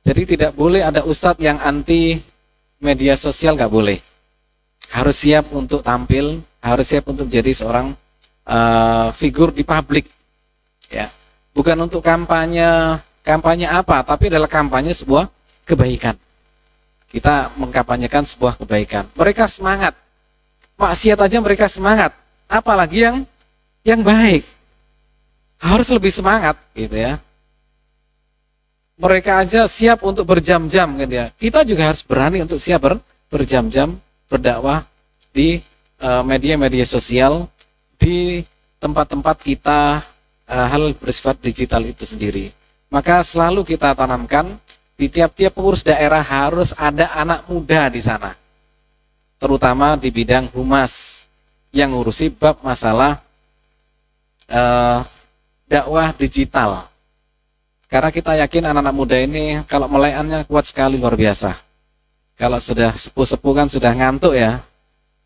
jadi tidak boleh ada ustadz yang anti media sosial, nggak boleh. Harus siap untuk tampil, harus siap untuk jadi seorang figur di publik. Ya, bukan untuk kampanye apa, tapi adalah kampanye sebuah kebaikan. Kita mengkampanyekan sebuah kebaikan. Mereka semangat, maksiat aja mereka semangat, apalagi yang baik. Harus lebih semangat, gitu ya. Mereka aja siap untuk berjam-jam, gitu ya. Kita juga harus berani untuk siap berjam-jam berdakwah di media-media sosial, di tempat-tempat kita hal bersifat digital itu sendiri. Maka selalu kita tanamkan di tiap-tiap pengurus daerah harus ada anak muda di sana, terutama di bidang humas yang ngurusi bab masalah dakwah digital. Karena kita yakin anak-anak muda ini kalau melayannya kuat sekali, luar biasa. Kalau sudah sepuh-sepuh kan sudah ngantuk ya,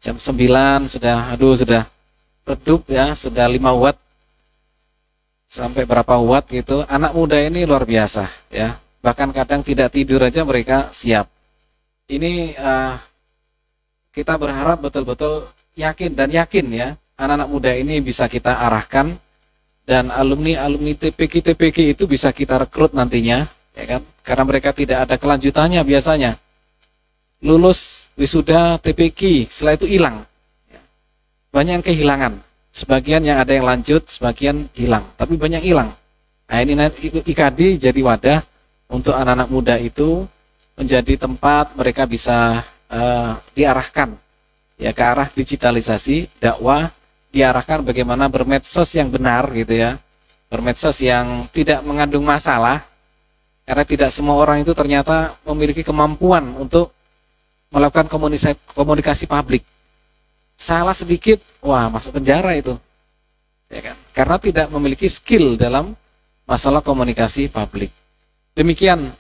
jam 9 sudah redup ya, sudah 5 watt sampai berapa watt gitu. Anak muda ini luar biasa ya, bahkan kadang tidak tidur aja mereka siap. Ini kita berharap betul-betul yakin ya, anak-anak muda ini bisa kita arahkan, dan alumni TPQ itu bisa kita rekrut nantinya, ya kan? Karena mereka tidak ada kelanjutannya biasanya. Lulus wisuda TPQ, setelah itu hilang. Banyak yang kehilangan. Sebagian yang ada yang lanjut, sebagian hilang, tapi banyak hilang. Nah, ini IKD jadi wadah untuk anak-anak muda itu, menjadi tempat mereka bisa diarahkan ya ke arah digitalisasi dakwah, diarahkan bagaimana bermedsos yang benar gitu ya, bermedsos yang tidak mengandung masalah, karena tidak semua orang itu ternyata memiliki kemampuan untuk melakukan komunikasi publik. Salah sedikit, wah masuk penjara itu, ya kan? Karena tidak memiliki skill dalam masalah komunikasi publik. Demikian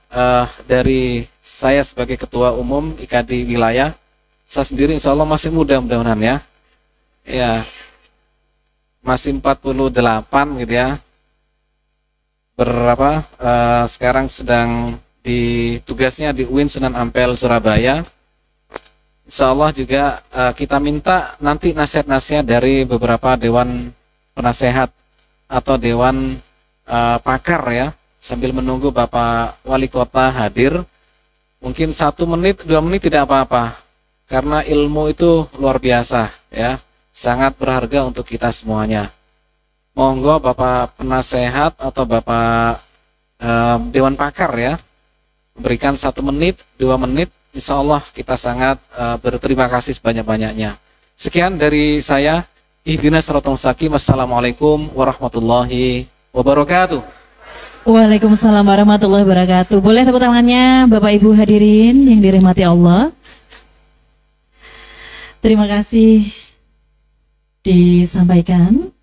dari saya sebagai Ketua Umum IKD Wilayah. Saya sendiri insya Allah masih muda mudah-mudahan ya. Ya, masih 48 gitu ya. Sekarang sedang tugasnya di UIN Sunan Ampel Surabaya. Insya Allah juga kita minta nanti nasihat-nasihat dari beberapa dewan penasehat atau dewan pakar ya, sambil menunggu Bapak Wali Kota hadir. Mungkin 1 menit, 2 menit tidak apa-apa, karena ilmu itu luar biasa ya, sangat berharga untuk kita semuanya. Monggo Bapak penasehat atau Bapak dewan pakar ya, berikan 1 menit, 2 menit. Insya Allah kita sangat berterima kasih sebanyak-banyaknya. Sekian dari saya. Ihdinas siratal mustaqim. Assalamualaikum warahmatullahi wabarakatuh. Waalaikumsalam warahmatullahi wabarakatuh. Boleh tepuk tangannya Bapak Ibu hadirin yang dirahmati Allah. Terima kasih disampaikan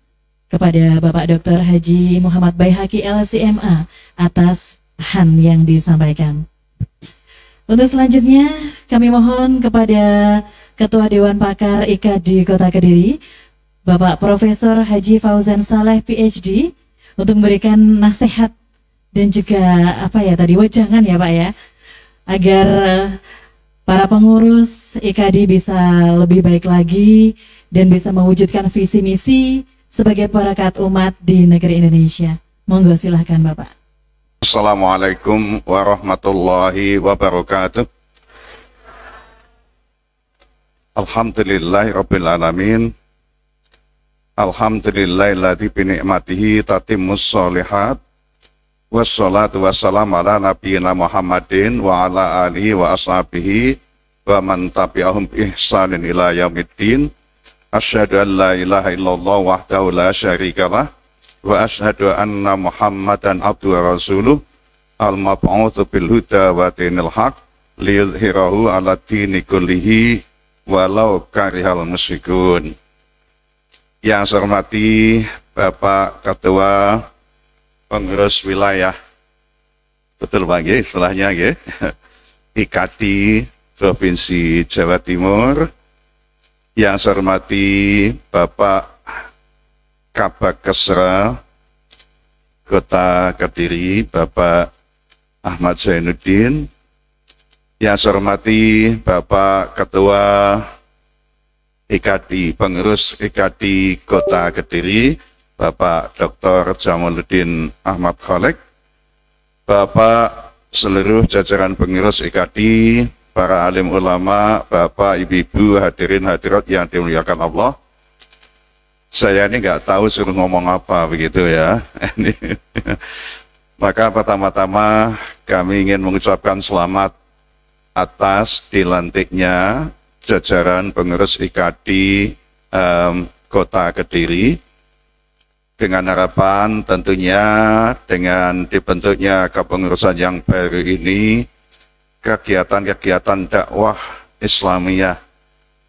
kepada Bapak Dr. Haji Muhammad Baihaqi LCMA atas han yang disampaikan. Untuk selanjutnya kami mohon kepada Ketua Dewan Pakar IKD Kota Kediri, Bapak Profesor Haji Fauzan Saleh PhD, untuk memberikan nasihat dan juga wejangan ya Pak ya, agar para pengurus IKD bisa lebih baik lagi dan bisa mewujudkan visi misi sebagai perekat umat di negeri Indonesia. Monggo silahkan Bapak. Assalamualaikum warahmatullahi wabarakatuh. Alhamdulillahirabbil alamin. Alhamdulillahilladzi bi ni'matihi tatimmus sholihat. Wassalatu wassalamu ala nabiyina Muhammadin wa ala alihi wa ashabihi wa man tabi'ahum bi ihsanin ila yaumiddin. Asyhadu an la ilaha illallah wahdahu la syarikalah wa asyhadu anna Muhammadan abduhu wa rasuluh al-mab'utsu bil huda wa dinil haq liyudhhirahu ala dini kullihi walau karihal musyrikun. Yang saya hormati Bapak Ketua Pengurus Wilayah, betul Pak ya istilahnya ya, IKD Provinsi Jawa Timur. Yang saya hormati Bapak Kabak Kesra Kota Kediri, Bapak Ahmad Zainuddin. Yang saya hormati Bapak Ketua IKD, Pengurus IKD Kota Kediri, Bapak Dr. Jamaluddin Ahmad Khalek, Bapak seluruh jajaran pengurus IKD, para alim ulama, Bapak, Ibu-ibu, hadirin hadirat yang dimuliakan Allah. Saya ini nggak tahu suruh ngomong apa begitu ya. Maka pertama-tama kami ingin mengucapkan selamat atas dilantiknya jajaran pengurus IKD Kota Kediri, dengan harapan tentunya dengan dibentuknya kepengurusan yang baru ini, kegiatan-kegiatan dakwah Islamiyah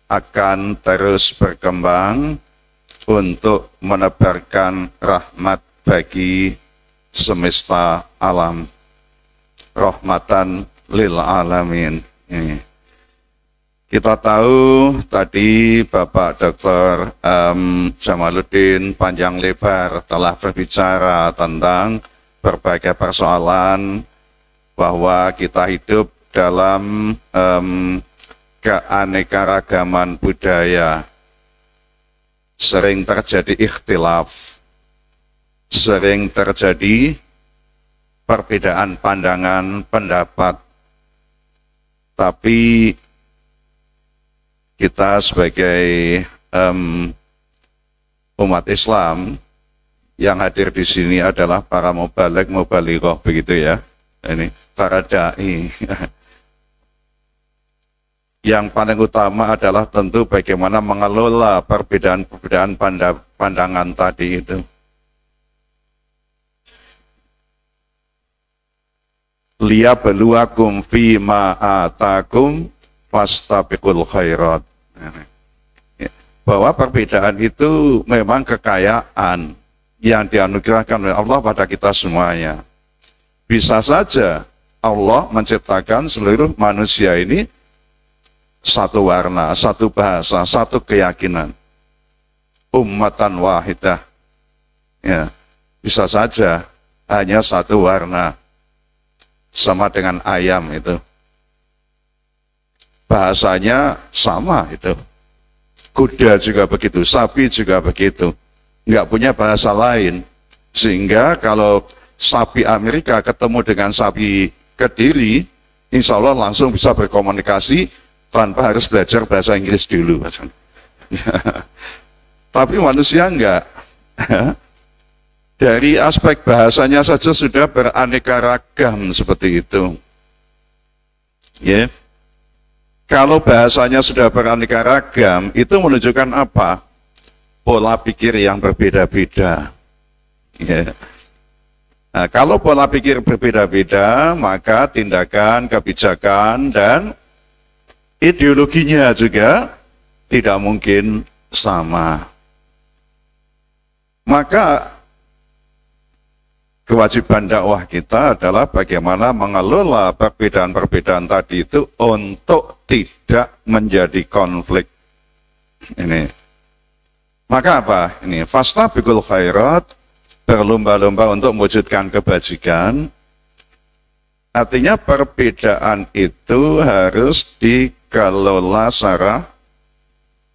akan terus berkembang untuk menebarkan rahmat bagi semesta alam, rahmatan lil alamin. Kita tahu tadi Bapak Dr. Jamaluddin panjang lebar telah berbicara tentang berbagai persoalan, bahwa kita hidup dalam keanekaragaman budaya. Sering terjadi ikhtilaf, sering terjadi perbedaan pandangan, pendapat. Tapi kita sebagai umat Islam yang hadir di sini adalah para mubaligh, mubalighah begitu ya. Ini para dai. Yang paling utama adalah tentu bagaimana mengelola perbedaan-perbedaan pandangan tadi itu. Liyabluwakum fima atakum fastabiqul khairat. Bahwa perbedaan itu memang kekayaan yang dianugerahkan oleh Allah pada kita semuanya. Bisa saja Allah menciptakan seluruh manusia ini satu warna, satu bahasa, satu keyakinan, ummatan wahidah. Ya, bisa saja hanya satu warna, sama dengan ayam itu. Bahasanya sama itu. Kuda juga begitu, sapi juga begitu. Nggak punya bahasa lain. Sehingga kalau sapi Amerika ketemu dengan sapi Kediri, insya Allah langsung bisa berkomunikasi tanpa harus belajar bahasa Inggris dulu. Tapi manusia enggak. Dari aspek bahasanya saja sudah beraneka ragam seperti itu. Ya. Kalau bahasanya sudah beraneka ragam, itu menunjukkan apa? Pola pikir yang berbeda-beda. Ya. Nah, kalau pola pikir berbeda-beda, maka tindakan, kebijakan, dan ideologinya juga tidak mungkin sama. Maka kewajiban dakwah kita adalah bagaimana mengelola perbedaan-perbedaan tadi itu untuk tidak menjadi konflik. Ini. Maka apa? Ini fastabiqul khairat, berlomba-lomba untuk mewujudkan kebajikan. Artinya perbedaan itu harus dikelola secara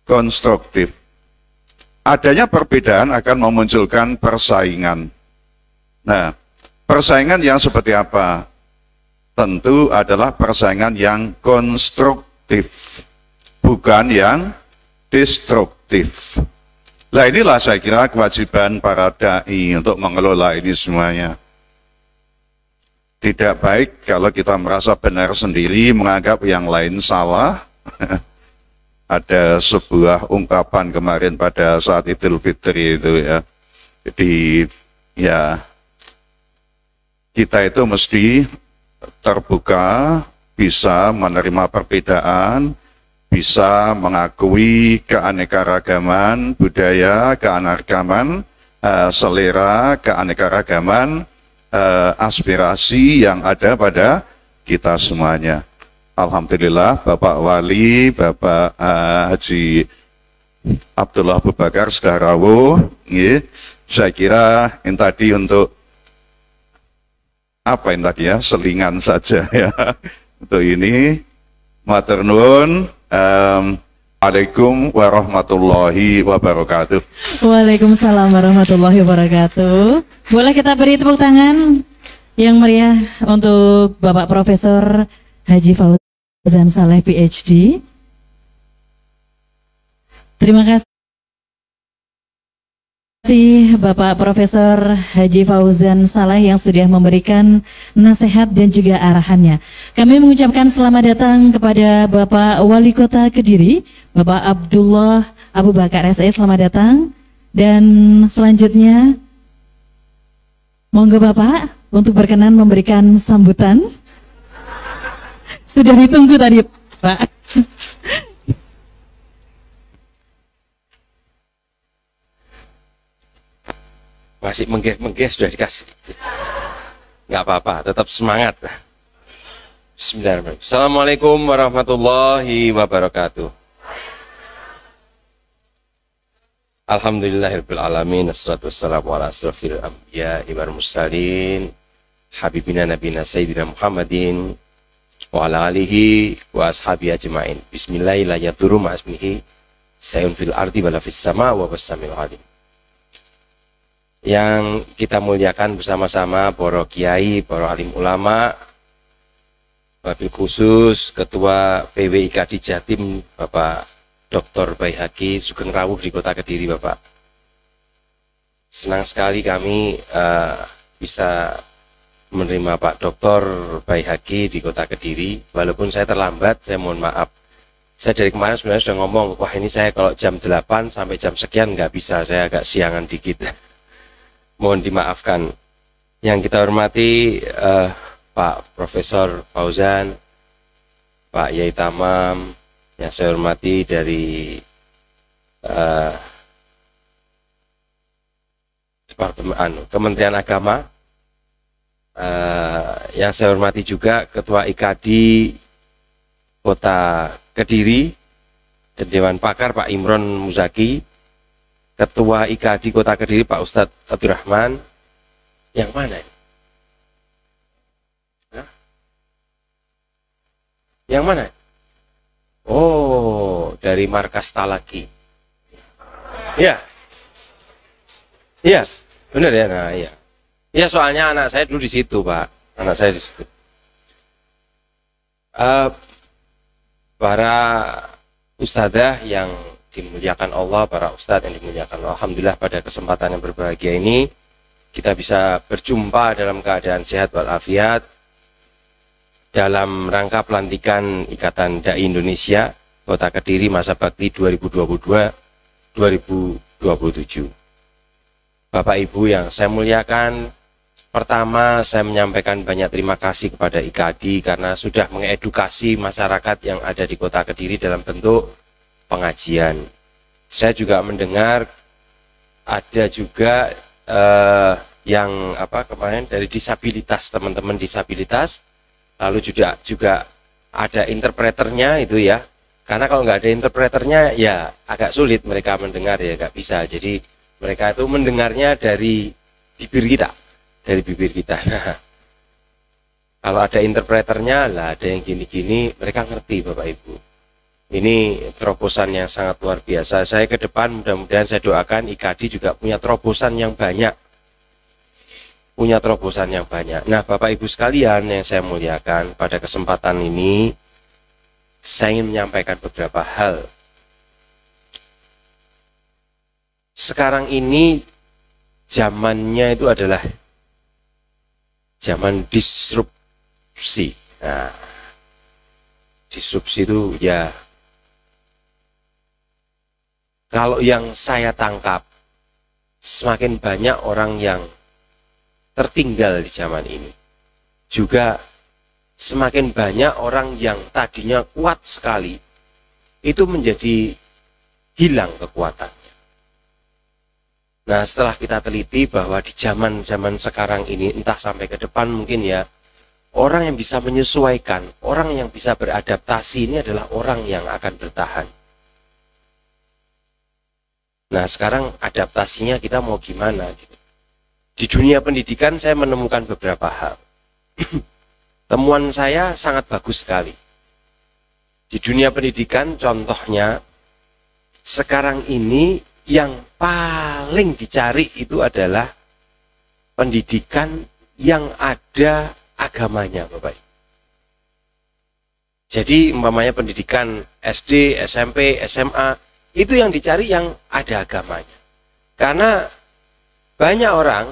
konstruktif. Adanya perbedaan akan memunculkan persaingan. Nah, persaingan yang seperti apa? Tentu adalah persaingan yang konstruktif, bukan yang destruktif. Nah, inilah saya kira kewajiban para dai untuk mengelola ini semuanya. tidak baik kalau kita merasa benar sendiri, menganggap yang lain salah. Ada sebuah ungkapan kemarin pada saat Idul Fitri itu ya. Jadi ya kita itu mesti terbuka, bisa menerima perbedaan, bisa mengakui keanekaragaman budaya, keanekaragaman selera, keanekaragaman aspirasi yang ada pada kita semuanya. Alhamdulillah Bapak Wali, Bapak Haji Abdullah Abu Bakar sudah rawuh. Saya kira ini tadi untuk apa ini tadi ya, selingan saja ya. Untuk ini matur nuwun. Assalamualaikum warahmatullahi wabarakatuh. Waalaikumsalam warahmatullahi wabarakatuh. Boleh kita beri tepuk tangan yang meriah untuk Bapak Profesor Haji Fauzan Saleh PhD. Terima kasih Bapak Profesor Haji Fauzan Saleh yang sudah memberikan nasihat dan juga arahannya. Kami mengucapkan selamat datang kepada Bapak Wali Kota Kediri, Bapak Abdullah Abu Bakar SE, selamat datang. Dan selanjutnya monggo Bapak untuk berkenan memberikan sambutan. Sudah ditunggu tadi Pak. Masih menggeh-menggeh sudah dikasih. Nggak apa-apa, tetap semangat. Bismillahirrahmanirrahim. Assalamualaikum warahmatullahi wabarakatuh. Alhamdulillahirabbil alamin, wassalatu wassalamu ala asrofil anbiya'i wal mursalin, habibina nabiyina sayyidina Muhammadin wa ala alihi wa ashabi ajma'in. Bismillahirrahmanirrahim. Ma'asmihi sayun fil ardi wala fis sama wa wassamil alim. Yang kita muliakan bersama-sama para kiai, para alim ulama, wabil khusus Ketua PWIKD Jatim Bapak Dr. Baihaqi Sugeng Rawuh di Kota Kediri. Bapak, senang sekali kami bisa menerima Pak Dr. Baihaqi di Kota Kediri. Walaupun saya terlambat, saya mohon maaf. Saya dari kemarin sebenarnya sudah ngomong, wah ini saya kalau jam 8 sampai jam sekian nggak bisa, saya agak siangan dikit. Mohon dimaafkan. Yang kita hormati Pak Profesor Fauzan, Pak Yai Tamam, yang saya hormati dari Kementerian Agama, yang saya hormati juga Ketua IKD Kota Kediri dan Dewan Pakar Pak Imron Muzaki, Ketua IKD Kota Kediri Pak Ustadz Abdurrahman. Yang mana ini? Hah? Yang mana? Oh, dari Markas Talaki. Iya. Iya, benar ya. Nah, iya. Iya, soalnya anak saya dulu di situ, Pak. Anak saya di situ. Para ustadzah yang dimuliakan Allah, para ustadz yang dimuliakan Allah, alhamdulillah pada kesempatan yang berbahagia ini kita bisa berjumpa dalam keadaan sehat walafiat dalam rangka pelantikan Ikatan Dai Indonesia Kota Kediri masa bakti 2022-2027. Bapak Ibu yang saya muliakan, pertama saya menyampaikan banyak terima kasih kepada IKD karena sudah mengedukasi masyarakat yang ada di Kota Kediri dalam bentuk pengajian. Saya juga mendengar ada juga yang kemarin dari disabilitas, teman-teman disabilitas, lalu juga ada interpreternya itu ya, karena kalau nggak ada interpreternya ya agak sulit mereka mendengar, ya nggak bisa. Jadi mereka itu mendengarnya dari bibir kita, Nah, kalau ada interpreternya lah, ada yang gini-gini, mereka ngerti Bapak Ibu. Ini terobosan yang sangat luar biasa. Saya ke depan mudah-mudahan saya doakan IKD juga punya terobosan yang banyak. Nah, Bapak Ibu sekalian yang saya muliakan, pada kesempatan ini saya ingin menyampaikan beberapa hal. Sekarang ini zamannya itu adalah zaman disrupsi. Nah, disrupsi itu ya, kalau yang saya tangkap, semakin banyak orang yang tertinggal di zaman ini. Juga semakin banyak orang yang tadinya kuat sekali, itu menjadi hilang kekuatannya. Nah, setelah kita teliti bahwa di zaman sekarang ini, entah sampai ke depan mungkin ya, orang yang bisa menyesuaikan, orang yang bisa beradaptasi ini adalah orang yang akan bertahan. Nah, sekarang adaptasinya kita mau gimana gitu. Di dunia pendidikan saya menemukan beberapa hal. Temuan saya sangat bagus sekali. Di dunia pendidikan contohnya, sekarang ini yang paling dicari itu adalah pendidikan yang ada agamanya, Bapak. Jadi umpamanya pendidikan SD, SMP, SMA, itu yang dicari yang ada agamanya. Karena banyak orang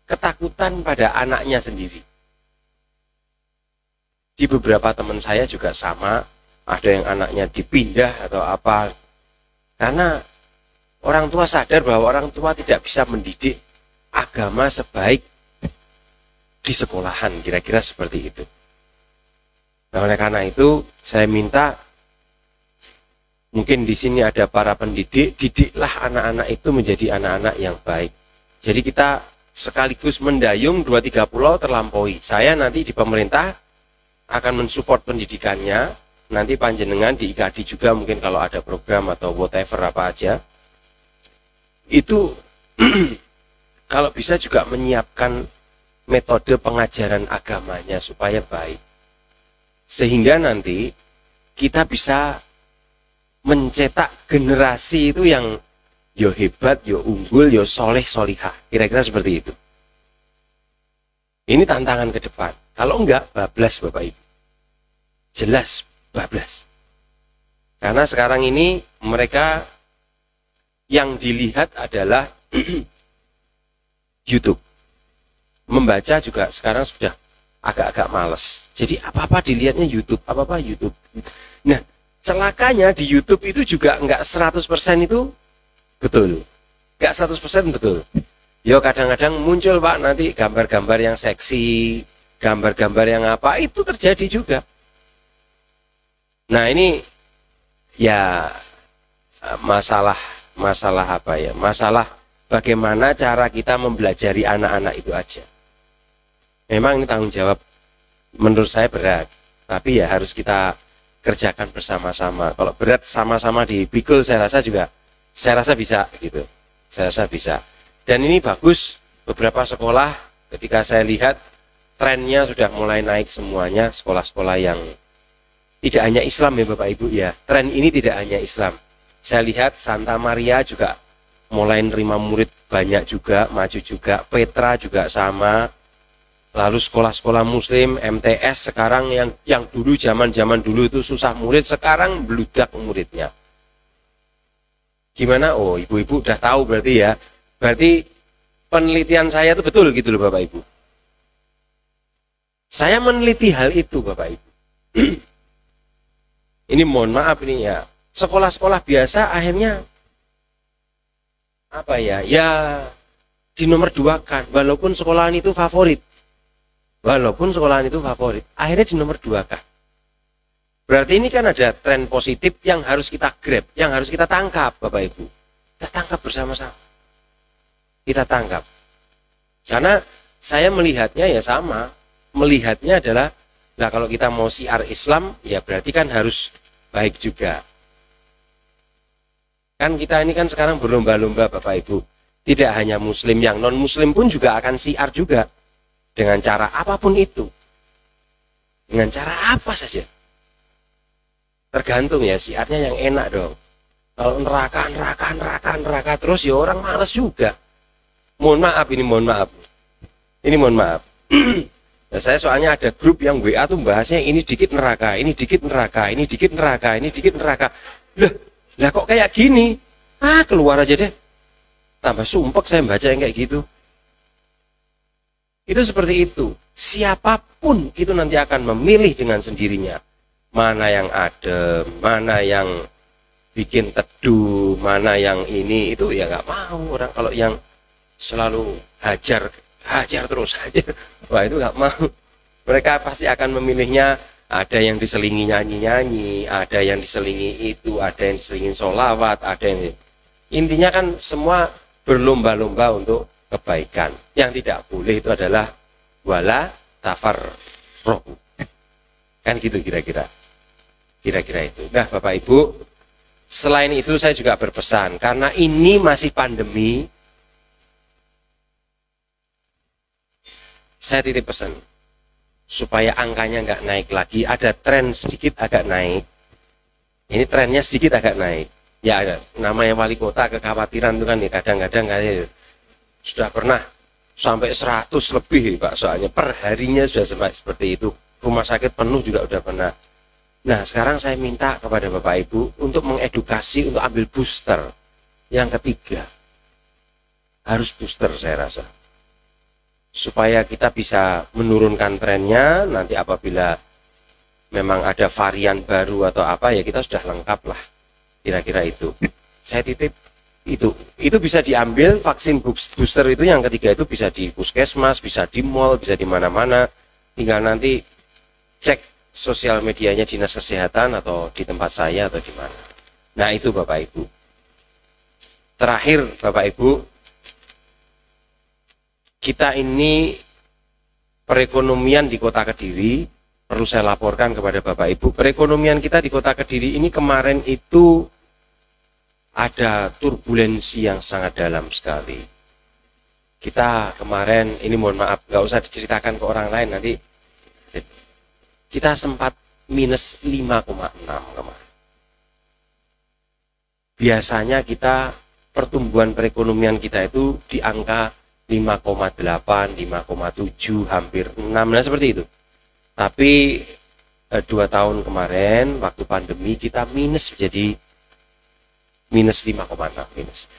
ketakutan pada anaknya sendiri. Di beberapa teman saya juga sama, ada yang anaknya dipindah atau apa. Karena orang tua sadar bahwa orang tua tidak bisa mendidik agama sebaik di sekolahan, kira-kira seperti itu. Nah, oleh karena itu saya minta, mungkin di sini ada para pendidik, didiklah anak-anak itu menjadi anak-anak yang baik. Jadi kita sekaligus mendayung 2-3 pulau terlampaui. Saya nanti di pemerintah akan mensupport pendidikannya, nanti panjenengan di IKADI juga mungkin kalau ada program atau whatever apa aja, itu kalau bisa juga menyiapkan metode pengajaran agamanya supaya baik, sehingga nanti kita bisa mencetak generasi itu yang yo hebat, yo unggul, yo soleh solihah, kira-kira seperti itu. Ini tantangan ke depan. Kalau enggak, bablas Bapak Ibu. Jelas bablas. Karena sekarang ini mereka yang dilihat adalah YouTube. Membaca juga sekarang sudah agak-agak males. Jadi apa-apa dilihatnya YouTube, apa-apa YouTube. Nah, celakanya di YouTube itu juga enggak 100% itu betul. Enggak 100% betul. Yo kadang-kadang muncul Pak nanti gambar-gambar yang seksi, gambar-gambar yang apa, itu terjadi juga. Nah, ini ya masalah apa ya? Masalah bagaimana cara kita mempelajari anak-anak itu aja. Memang ini tanggung jawab menurut saya berat, tapi ya harus kita kerjakan bersama-sama. Kalau berat sama-sama dipikul, saya rasa bisa gitu. Saya rasa bisa. Dan ini bagus, beberapa sekolah ketika saya lihat trennya sudah mulai naik semuanya, sekolah-sekolah yang tidak hanya Islam ya Bapak Ibu ya. Tren ini tidak hanya Islam. Saya lihat Santa Maria juga mulai nerima murid banyak juga, maju juga. Petra juga sama. Lalu sekolah-sekolah Muslim, MTS sekarang yang dulu zaman dulu itu susah murid, sekarang beludak muridnya. Gimana? Oh, ibu-ibu udah tahu berarti ya. Berarti penelitian saya itu betul gitu loh Bapak Ibu. Saya meneliti hal itu Bapak Ibu. Ini mohon maaf ini ya. Sekolah-sekolah biasa akhirnya apa ya? Ya di nomor 2 kan. Walaupun sekolahan itu favorit. Akhirnya di nomor 2 kan. Berarti ini kan ada tren positif yang harus kita grab, yang harus kita tangkap Bapak Ibu. Kita tangkap bersama-sama. Kita tangkap. Karena saya melihatnya ya sama. Melihatnya adalah, nah kalau kita mau siar Islam, ya berarti kan harus baik juga. Kan kita ini kan sekarang berlomba-lomba Bapak Ibu. Tidak hanya Muslim, yang non-Muslim pun juga akan siar juga. Dengan cara apapun itu. Dengan cara apa saja. Tergantung ya, siarnya yang enak dong. Kalau neraka terus ya orang males juga. Mohon maaf. Nah, saya soalnya ada grup yang WA tuh bahasnya ini dikit neraka, ini dikit neraka, ini dikit neraka, ini dikit neraka. Lah kok kayak gini? Keluar aja deh. Tambah sumpek saya baca yang kayak gitu. Itu seperti itu. siapapun itu nanti akan memilih dengan sendirinya mana yang adem, mana yang bikin teduh, mana yang ini, itu ya nggak mau orang. Kalau yang selalu hajar terus aja, wah itu nggak mau. Mereka pasti akan memilihnya. Ada yang diselingi nyanyi-nyanyi, ada yang diselingi itu, ada yang diselingi sholawat, ada yang, intinya kan semua berlomba-lomba untuk kebaikan. Yang tidak boleh itu adalah wala tafarrohu, kan gitu kira-kira itu. Nah Bapak Ibu, selain itu saya juga berpesan, karena ini masih pandemi, saya titip pesan supaya angkanya nggak naik lagi. Ada tren sedikit agak naik, ini trennya sedikit agak naik ya. Ada namanya wali kota, kekhawatiran itu kan ya, kadang-kadang sudah pernah sampai 100 lebih Pak, soalnya perharinya sudah sampai seperti itu. Rumah sakit penuh juga udah pernah. Nah sekarang saya minta kepada Bapak Ibu untuk mengedukasi, untuk ambil booster. Yang ketiga harus booster saya rasa, supaya kita bisa menurunkan trennya. Nanti apabila memang ada varian baru atau apa ya, kita sudah lengkap lah, kira-kira itu. Saya titip itu bisa diambil vaksin booster itu. Yang ketiga itu bisa di puskesmas, bisa di mall, bisa di mana-mana. Tinggal nanti cek sosial medianya dinas kesehatan atau di tempat saya atau di mana. Nah itu Bapak Ibu. Terakhir Bapak Ibu, kita ini perekonomian di Kota Kediri, perlu saya laporkan kepada Bapak Ibu, perekonomian kita di Kota Kediri ini kemarin itu ada turbulensi yang sangat dalam sekali. Kita kemarin, ini mohon maaf, nggak usah diceritakan ke orang lain nanti, kita sempat minus 5,6 kemarin. Biasanya kita pertumbuhan perekonomian kita itu di angka 5,8, 5,7, hampir 6, nah seperti itu. Tapi 2 tahun kemarin waktu pandemi kita minus, menjadi minus 5,6, minus.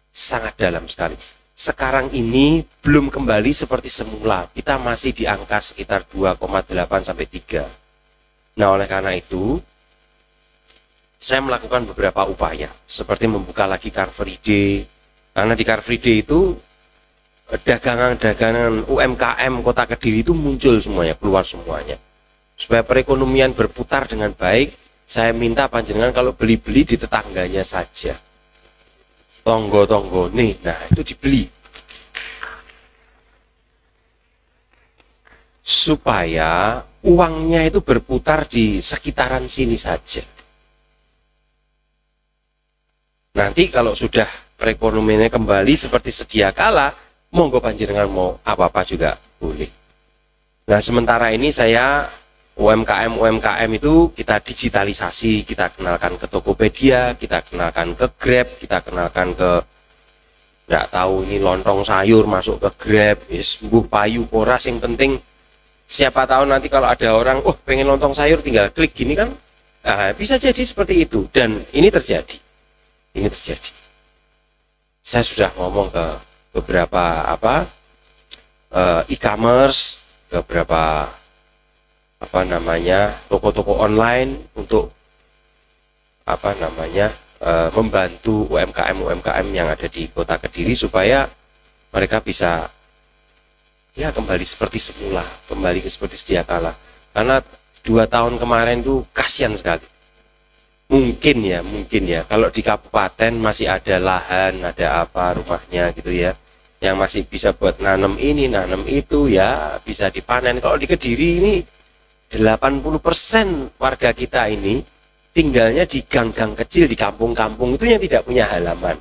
Sangat dalam sekali. Sekarang ini belum kembali seperti semula. Kita masih di angka sekitar 2,8 sampai 3. Nah, oleh karena itu saya melakukan beberapa upaya seperti membuka lagi Car Free Day. Karena di Car Free Day itu dagangan-dagangan UMKM Kota Kediri itu muncul semuanya, keluar semuanya. Supaya perekonomian berputar dengan baik, saya minta panjenengan kalau beli-beli di tetangganya saja. Tonggo-tonggo nih, nah itu dibeli. Supaya uangnya itu berputar di sekitaran sini saja. Nanti kalau sudah perekonomiannya kembali seperti sedia kala, monggo panjenengan mau apa-apa juga boleh. Nah sementara ini saya UMKM itu kita digitalisasi, kita kenalkan ke Tokopedia, kita kenalkan ke Grab, kita kenalkan ke, nggak tahu ini lontong sayur masuk ke Grab, sembuh payu poras, yang penting siapa tahu nanti kalau ada orang, oh pengen lontong sayur tinggal klik gini kan, bisa jadi seperti itu. Dan ini terjadi, saya sudah ngomong ke beberapa e-commerce, beberapa toko-toko online untuk membantu UMKM yang ada di Kota Kediri supaya mereka bisa ya kembali seperti semula, kembali seperti sedia kala. Karena 2 tahun kemarin tuh kasihan sekali. Mungkin ya kalau di kabupaten masih ada lahan, ada apa rumahnya gitu ya, yang masih bisa buat nanam ini, nanam itu ya bisa dipanen. Kalau di Kediri ini 80% warga kita ini tinggalnya di gang-gang kecil, di kampung-kampung itu yang tidak punya halaman.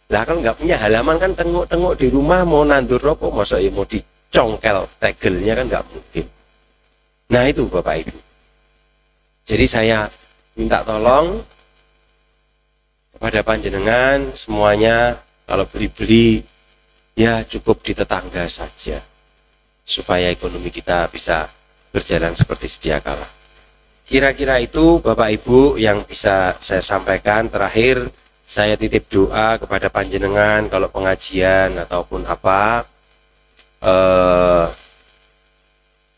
Lah kalau nggak punya halaman kan tengok-tengok di rumah mau nandur apa, masa ya mau dicongkel tegelnya kan nggak mungkin. Nah itu Bapak Ibu. Jadi saya minta tolong kepada panjenengan semuanya, kalau beli-beli ya cukup di tetangga saja, supaya ekonomi kita bisa berjalan seperti sedia kala. Kira-kira itu Bapak Ibu yang bisa saya sampaikan. Terakhir saya titip doa kepada panjenengan kalau pengajian ataupun apa,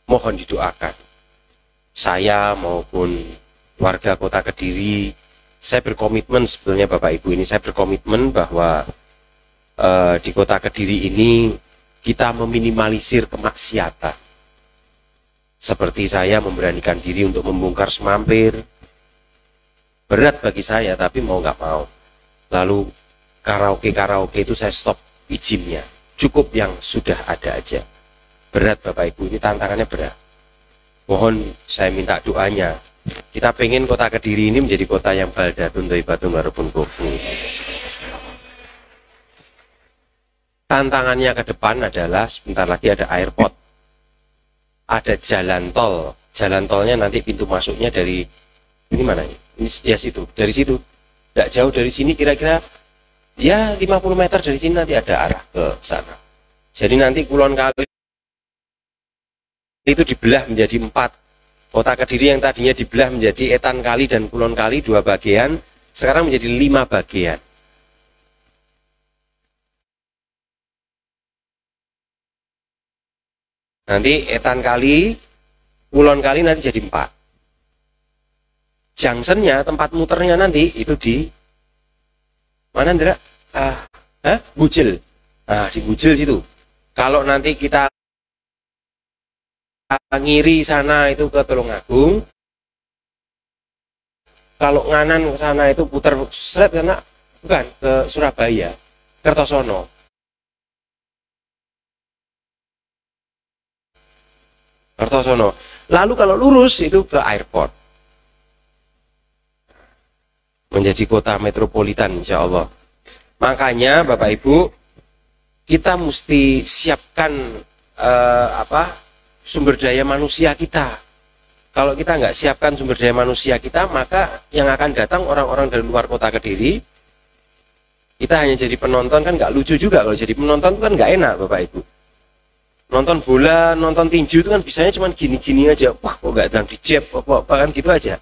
mohon didoakan. Saya maupun warga Kota Kediri, saya berkomitmen sebetulnya Bapak Ibu ini, saya berkomitmen bahwa di Kota Kediri ini kita meminimalisir kemaksiatan. Seperti saya memberanikan diri untuk membongkar semampir. Berat bagi saya, tapi mau nggak mau. Lalu karaoke itu saya stop izinnya. Cukup yang sudah ada aja. Berat Bapak Ibu, ini tantangannya berat. Mohon saya minta doanya. Kita pengen Kota Kediri ini menjadi kota yang baldatun thayyibatun warabun ghafur. Tantangannya ke depan adalah sebentar lagi ada airport. Ada jalan tol. Jalan tolnya nanti pintu masuknya dari ini mana ini? Ini ya situ, dari situ. Tidak jauh dari sini kira-kira ya 50 meter dari sini nanti ada arah ke sana. Jadi nanti Kulon Kali itu dibelah menjadi 4. Kota Kediri yang tadinya dibelah menjadi Etan Kali dan Kulon Kali 2 bagian, sekarang menjadi 5 bagian. Nanti Etan Kali, Kulon Kali nanti jadi 4. Junctionnya, tempat muternya nanti itu di mana Ndra? Bujil. Nah, di Bujil situ. Kalau nanti kita ngiri sana itu ke Tulungagung, kalau nganan ke sana itu putar seret karena bukan ke Surabaya, Kertosono. Kertosono. Lalu kalau lurus itu ke airport. Menjadi kota metropolitan insya Allah. Makanya Bapak Ibu, kita mesti siapkan sumber daya manusia kita. Kalau kita nggak siapkan sumber daya manusia kita, maka yang akan datang orang-orang dari luar Kota Kediri, kita hanya jadi penonton kan nggak lucu juga. Kalau jadi penonton itu kan nggak enak Bapak Ibu. Nonton bola, nonton tinju itu kan bisanya cuma gini-gini aja. Wah, kok nggak ada di jab, apa kan gitu aja.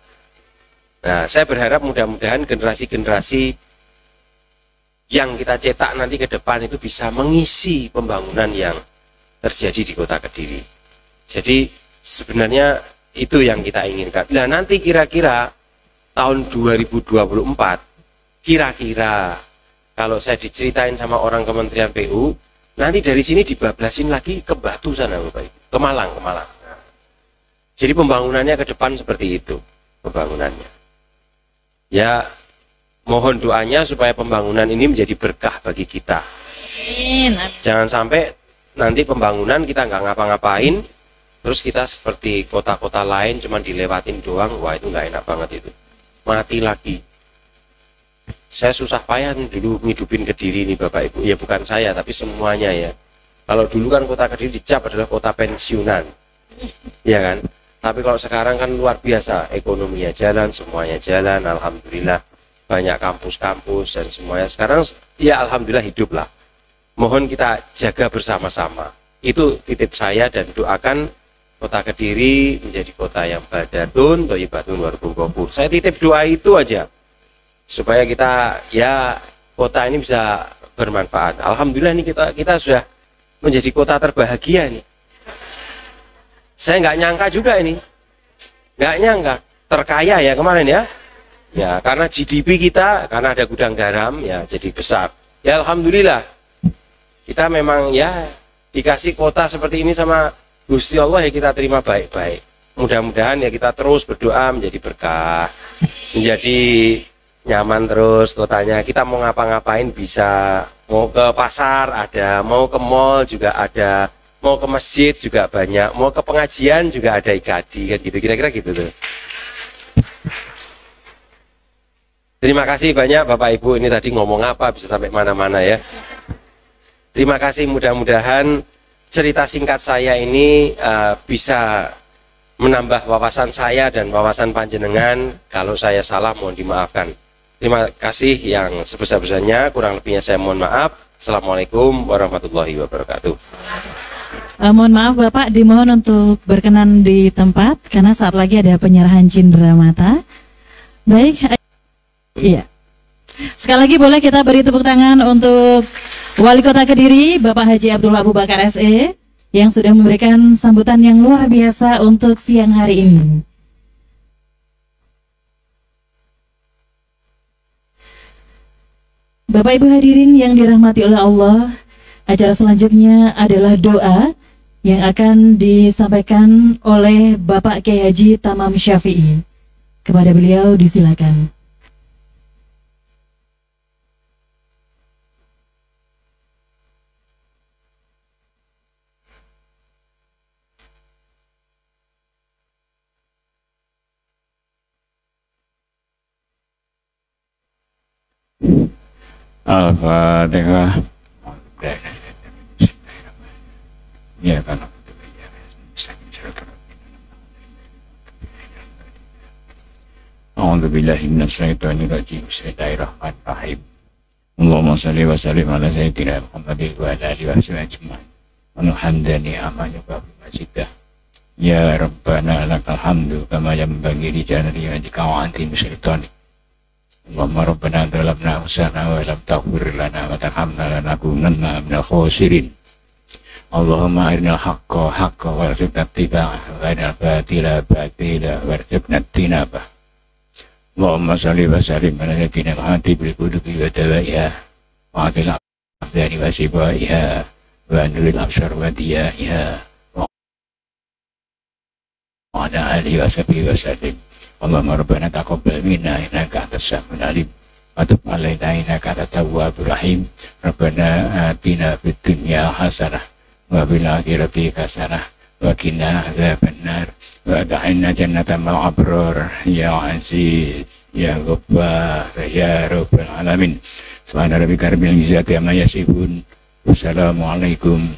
Nah, saya berharap mudah-mudahan generasi-generasi yang kita cetak nanti ke depan itu bisa mengisi pembangunan yang terjadi di Kota Kediri. Jadi sebenarnya itu yang kita inginkan. Nah, nanti kira-kira tahun 2024, kira-kira kalau saya diceritain sama orang Kementerian PU, nanti dari sini dibablasin lagi ke Batu sana Bapak Ibu, ke Malang. Jadi pembangunannya ke depan seperti itu, pembangunannya. Ya, mohon doanya supaya pembangunan ini menjadi berkah bagi kita. Jangan sampai nanti pembangunan kita nggak ngapa-ngapain, terus kita seperti kota-kota lain cuma dilewatin doang. Wah, itu nggak enak banget itu. Mati lagi. Saya susah payah dulu ngidupin Kediri ini Bapak Ibu. Ya bukan saya, tapi semuanya ya. Kalau dulu kan Kota Kediri dicap adalah kota pensiunan, ya kan? Tapi kalau sekarang kan luar biasa, ekonominya jalan, semuanya jalan, alhamdulillah. Banyak kampus-kampus dan semuanya sekarang ya alhamdulillah hidup lah. Mohon kita jaga bersama-sama. Itu titip saya dan doakan Kota Kediri menjadi kota yang baldatun thayyibatun warabun ghafur. Saya titip doa itu aja. Supaya kita ya kota ini bisa bermanfaat. Alhamdulillah ini kita sudah menjadi kota terbahagia nih. Saya nggak nyangka juga ini, nggak nyangka terkaya ya kemarin ya. Ya karena GDP kita karena ada gudang garam ya jadi besar. Ya alhamdulillah kita memang ya dikasih kota seperti ini sama Gusti Allah ya kita terima baik-baik. Mudah-mudahan ya kita terus berdoa menjadi berkah, menjadi nyaman terus kotanya. Kita mau ngapa-ngapain bisa, mau ke pasar ada, mau ke mall juga ada, mau ke masjid juga banyak, mau ke pengajian juga ada IKADI kan gitu, kira-kira gitu tuh. Terima kasih banyak Bapak Ibu, ini tadi ngomong apa bisa sampai mana-mana ya. Terima kasih, mudah-mudahan cerita singkat saya ini bisa menambah wawasan saya dan wawasan panjenengan. Kalau saya salah mohon dimaafkan. Terima kasih yang sebesar-besarnya, kurang lebihnya saya mohon maaf. Assalamualaikum warahmatullahi wabarakatuh. Mohon maaf Bapak, dimohon untuk berkenan di tempat karena saat lagi ada penyerahan cindera mata. Baik, iya. Sekali lagi boleh kita beri tepuk tangan untuk Wali Kota Kediri, Bapak Haji Abdullah Abu Bakar SE, yang sudah memberikan sambutan yang luar biasa untuk siang hari ini. Bapak Ibu hadirin yang dirahmati oleh Allah, acara selanjutnya adalah doa yang akan disampaikan oleh Bapak Kiai Haji Tamam Syafi'i. Kepada beliau disilakan. Al-Fatihah. Ya kan. A'udzu billahi minasyaitonir rajim. Bismillahirrahmanirrahim. Allahumma shalli wa sallim ala sayyidina Muhammadin wa ala alihi wa sahbihi ajma'in. Alhamdani amanya wa bimajidah. Ya Rabbana lakal hamdu kama yanbaghi li jalali wajhika wa anti sultanik. Allahumma rabbana dhalamna anfusana wa lam taghfir lana wa tarhamna lanakunanna minal khasirin. Allahumma arinal haqqa haqqa warzuqna ittiba'ahu wa arinal batila batila warzuqna ijtinabah. Allahumma shalli wa sallim ala sayyidina Muhammadin bil qudubi wa tawaiha wa atil abdani wa sibaiha wa anuril absar wa diyaiha wa ala alihi wa sahbihi wa sallim. Allahumma rabbana taqabbal minna innaka antas samiul alim wa tub alaina innaka antat tawwabur rahim. Rabbana atina fid dunya hasanah wa fil akhirati hasanah wa qina adzabannar wa adkhilna jannata ma'al abrar ya aziz ya ghaffar ya rabbal alamin. Subhana rabbika rabbil izzati amma yasifun. Wassalamualaikum